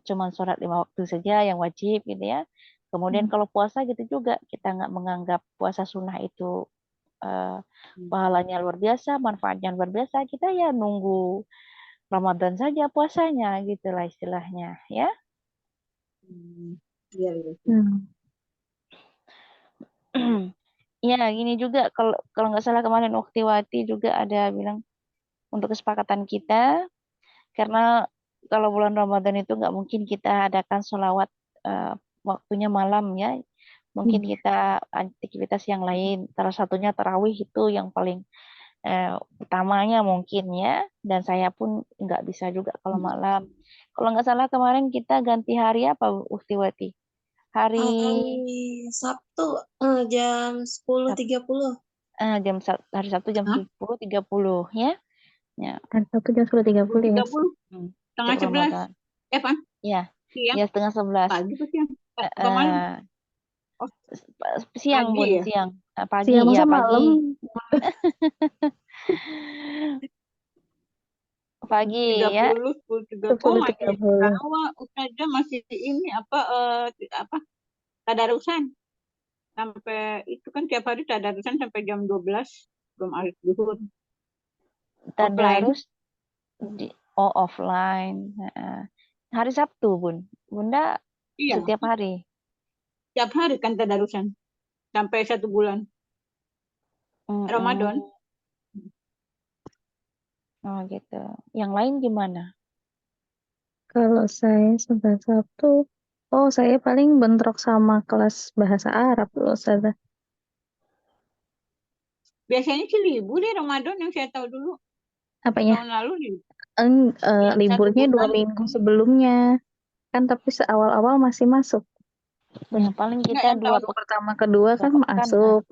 S3: cuma sholat 5 waktu saja yang wajib gitu ya. Kemudian kalau puasa gitu juga kita nggak menganggap puasa sunnah itu pahalanya luar biasa, manfaatnya luar biasa. Kita ya nunggu Ramadan saja puasanya gitulah istilahnya ya.
S5: Iya.
S3: Ya gini juga kalau nggak salah kemarin Uktiwati juga ada bilang untuk kesepakatan kita karena kalau bulan Ramadan itu nggak mungkin kita adakan sholawat waktunya malam ya. Mungkin kita aktivitas yang lain. Salah satunya tarawih itu yang paling utamanya mungkin ya. Dan saya pun nggak bisa juga kalau malam. Kalau nggak salah kemarin kita ganti hari apa Uktiwati? Hari
S4: Sabtu jam 10.30.
S3: Hari Sabtu jam 10.30 ya. Ya.
S1: Hari Sabtu jam 10.30 ya.
S5: 30. Setengah 11. Pan?
S3: Iya.
S5: Siang.
S3: Ya setengah 11.
S5: Pagi atau siang? Malam?
S3: Siang
S5: pagi
S3: Bun,
S5: ya?
S3: siang. Pagi
S1: Siang
S3: ya
S1: masa
S3: pagi.
S1: malam.
S3: Pagi
S5: 30,
S3: ya.
S5: 10.30. Masih awal Ustazah masih ini apa tadarusan. Sampai itu kan tiap hari tadarusan sampai jam 12 belum arif zuhur.
S3: Tadarus offline. Hari Sabtu Bun. Bunda
S5: Iya.
S3: setiap hari.
S5: Tiap hari kan tadarusan sampai 1 bulan. Ramadan.
S3: Oh gitu. Yang lain gimana?
S1: Kalau saya sampai Sabtu, saya paling bentrok sama kelas bahasa Arab loh Ustazah.
S5: Biasanya sih libur deh Ramadan yang saya tahu dulu.
S1: Apanya?
S5: Tahun lalu libur.
S1: Liburnya 2 minggu sebelumnya. Kan tapi seawal-awal masih masuk.
S3: Ya paling kita
S1: dua pertama kedua kan masuk.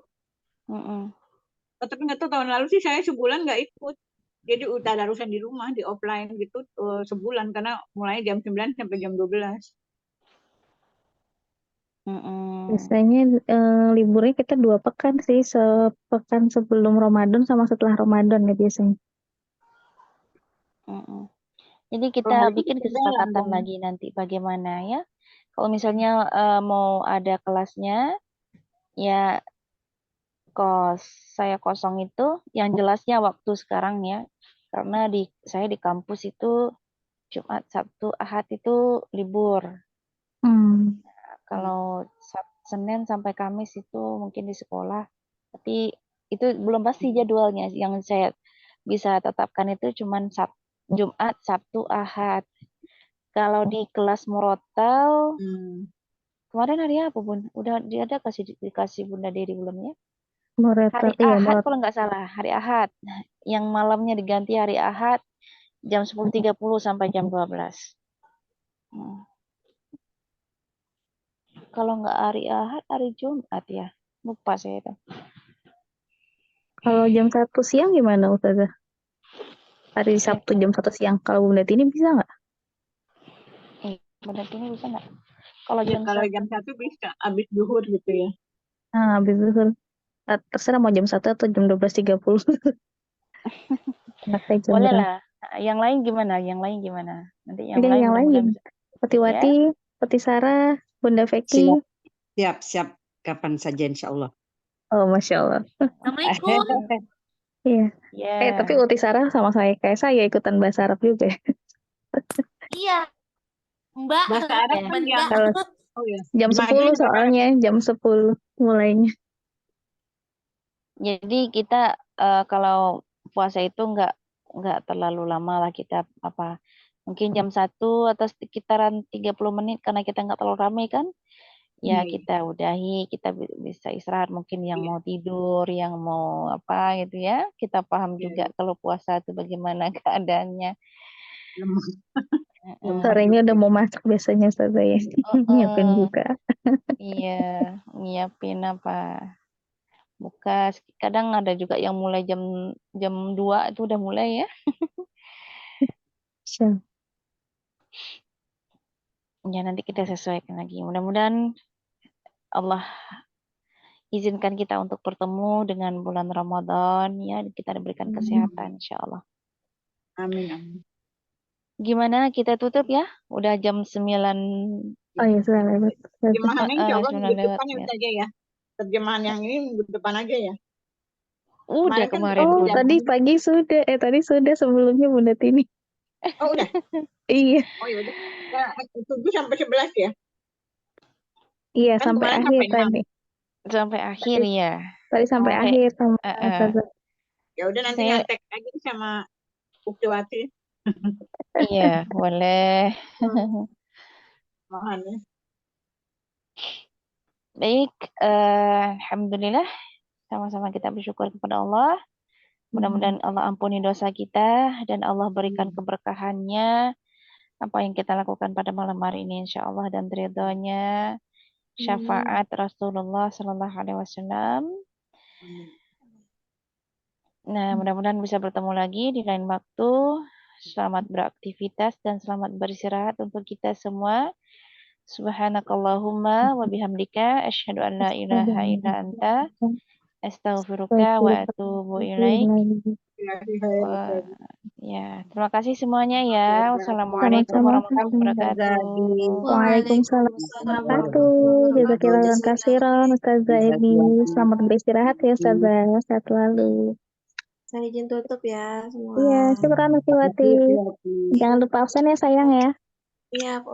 S5: Tapi nggak tahu tahun lalu sih saya sebulan nggak ikut. Jadi udah tadarusan di rumah, di offline gitu sebulan karena mulai jam 9 sampai jam 12.
S1: Biasanya liburnya kita 2 pekan sih, sepekan sebelum Ramadan sama setelah Ramadan ya biasanya.
S3: Jadi
S5: Kalau
S3: kita
S5: hari itu
S3: bikin
S5: ketinggalan
S3: kesepakatan
S5: dong.
S3: lagi nanti bagaimana ya. Kalau misalnya mau ada kelasnya, ya kos saya kosong itu, yang jelasnya waktu sekarang ya, karena saya di kampus itu Jumat, Sabtu, Ahad itu libur. Kalau Senin sampai Kamis itu mungkin di sekolah, tapi itu belum pasti jadwalnya. Yang saya bisa tetapkan itu cuman Jumat, Sabtu, Ahad. Kalau di kelas murotal, kemarin hari apa Bun? Udah ada dikasih Bunda Dery belum ya? Hari Ahad kalau nggak salah, hari Ahad. Yang malamnya diganti hari Ahad jam 10.30 sampai jam 12. Kalau nggak hari Ahad, hari Jumat ya. Lupa saya itu.
S1: Kalau jam 1 siang gimana Ustazah? Hari Sabtu jam 1 siang. Kalau Bunda Tini bisa nggak?
S3: Bunda Tini bisa nggak? Kalau
S5: Ya,
S3: jam
S5: kalau
S3: 1
S5: jam 1 bisa, habis zuhur gitu ya.
S1: Nah, habis zuhur. Terserah mau jam 1 atau jam 12.30. Enak saya jam
S3: boleh
S1: berapa?
S3: lah. Yang lain gimana? Yang lain gimana? Nanti yang
S1: Oke,
S3: lain
S1: yang
S3: mudah-mudahan
S1: lain.
S3: bisa.
S1: Petiwati, Peti Sarah, Bunda Feki.
S2: Siap. Kapan saja insya Allah.
S1: Oh, Masya Allah.
S4: Assalamualaikum.
S1: Iya. Tapi Uti Sarah sama kayak saya ikutan bahasa Arab juga.
S4: Iya, Mbak.
S5: Bahasa Arab kan
S4: Mbak.
S1: Jam 10 soalnya, jam 10 mulainya.
S3: Jadi kita kalau puasa itu nggak terlalu lama lah kita mungkin jam 1 atau sekitaran 30 menit karena kita nggak terlalu ramai kan. Ya kita udahi, kita bisa istirahat mungkin yang mau tidur, yang mau apa gitu ya. Kita paham juga kalau puasa itu bagaimana keadaannya.
S1: Sorenya udah mau masak biasanya Ustazah ya. Nyiapin buka.
S3: Iya, nyiapin buka. Kadang ada juga yang mulai jam 2 itu udah mulai ya. Ya nanti kita sesuaikan lagi. Mudah-mudahan Allah izinkan kita untuk bertemu dengan bulan Ramadan ya, kita diberikan kesehatan insya Allah.
S5: Amin.
S3: Gimana kita tutup ya? Udah jam 9.
S1: Oh iya, sudah lewat.
S5: Terjemahannya insya Allah
S3: 9
S5: minggu
S3: lewat
S5: depan
S3: ya.
S5: saja ya. Terjemahan yang ini minggu depan aja ya.
S3: Udah kemarin.
S1: Oh, tadi pagi sudah. Tadi sudah sebelumnya Bunda Tini.
S5: Oh, udah?
S1: Iya.
S5: Oh, ya udah. 7 sampai 11 ya?
S1: Iya,
S5: Kan
S1: sampai
S5: kemarin
S1: akhir
S5: sampai 6.
S1: tadi.
S3: Sampai akhir ya.
S1: Tadi sampai akhir sama Ustazah.
S5: Ya udah nanti nyantek aja sama Uktiwati.
S3: Iya, boleh.
S5: Mohon ya.
S3: Baik, alhamdulillah. Sama-sama kita bersyukur kepada Allah. Mudah-mudahan Allah ampuni dosa kita dan Allah berikan keberkahannya apa yang kita lakukan pada malam hari ini insya Allah dan ridhonya syafaat Rasulullah Sallallahu Alaihi Wasallam. Nah, mudah-mudahan bisa bertemu lagi di lain waktu. Selamat beraktivitas dan selamat beristirahat untuk kita semua. Subhanakallahumma wa bihamdika asyhadu an la ilaha illa anta astaghfiruka wa atubu ilaik. Ya, terima kasih semuanya ya. Wassalamualaikum warahmatullahi wabarakatuh.
S1: Waalaikumsalam warahmatullahi wabarakatuh. Jazakallahu khairan Ustazah Ebi. Selamat beristirahat ya Ustazah. Sehat selalu.
S6: Saya izin tutup ya semua.
S1: Iya, syukuran Uktiwati. Jangan lupa absen ya sayang ya.
S6: Iya,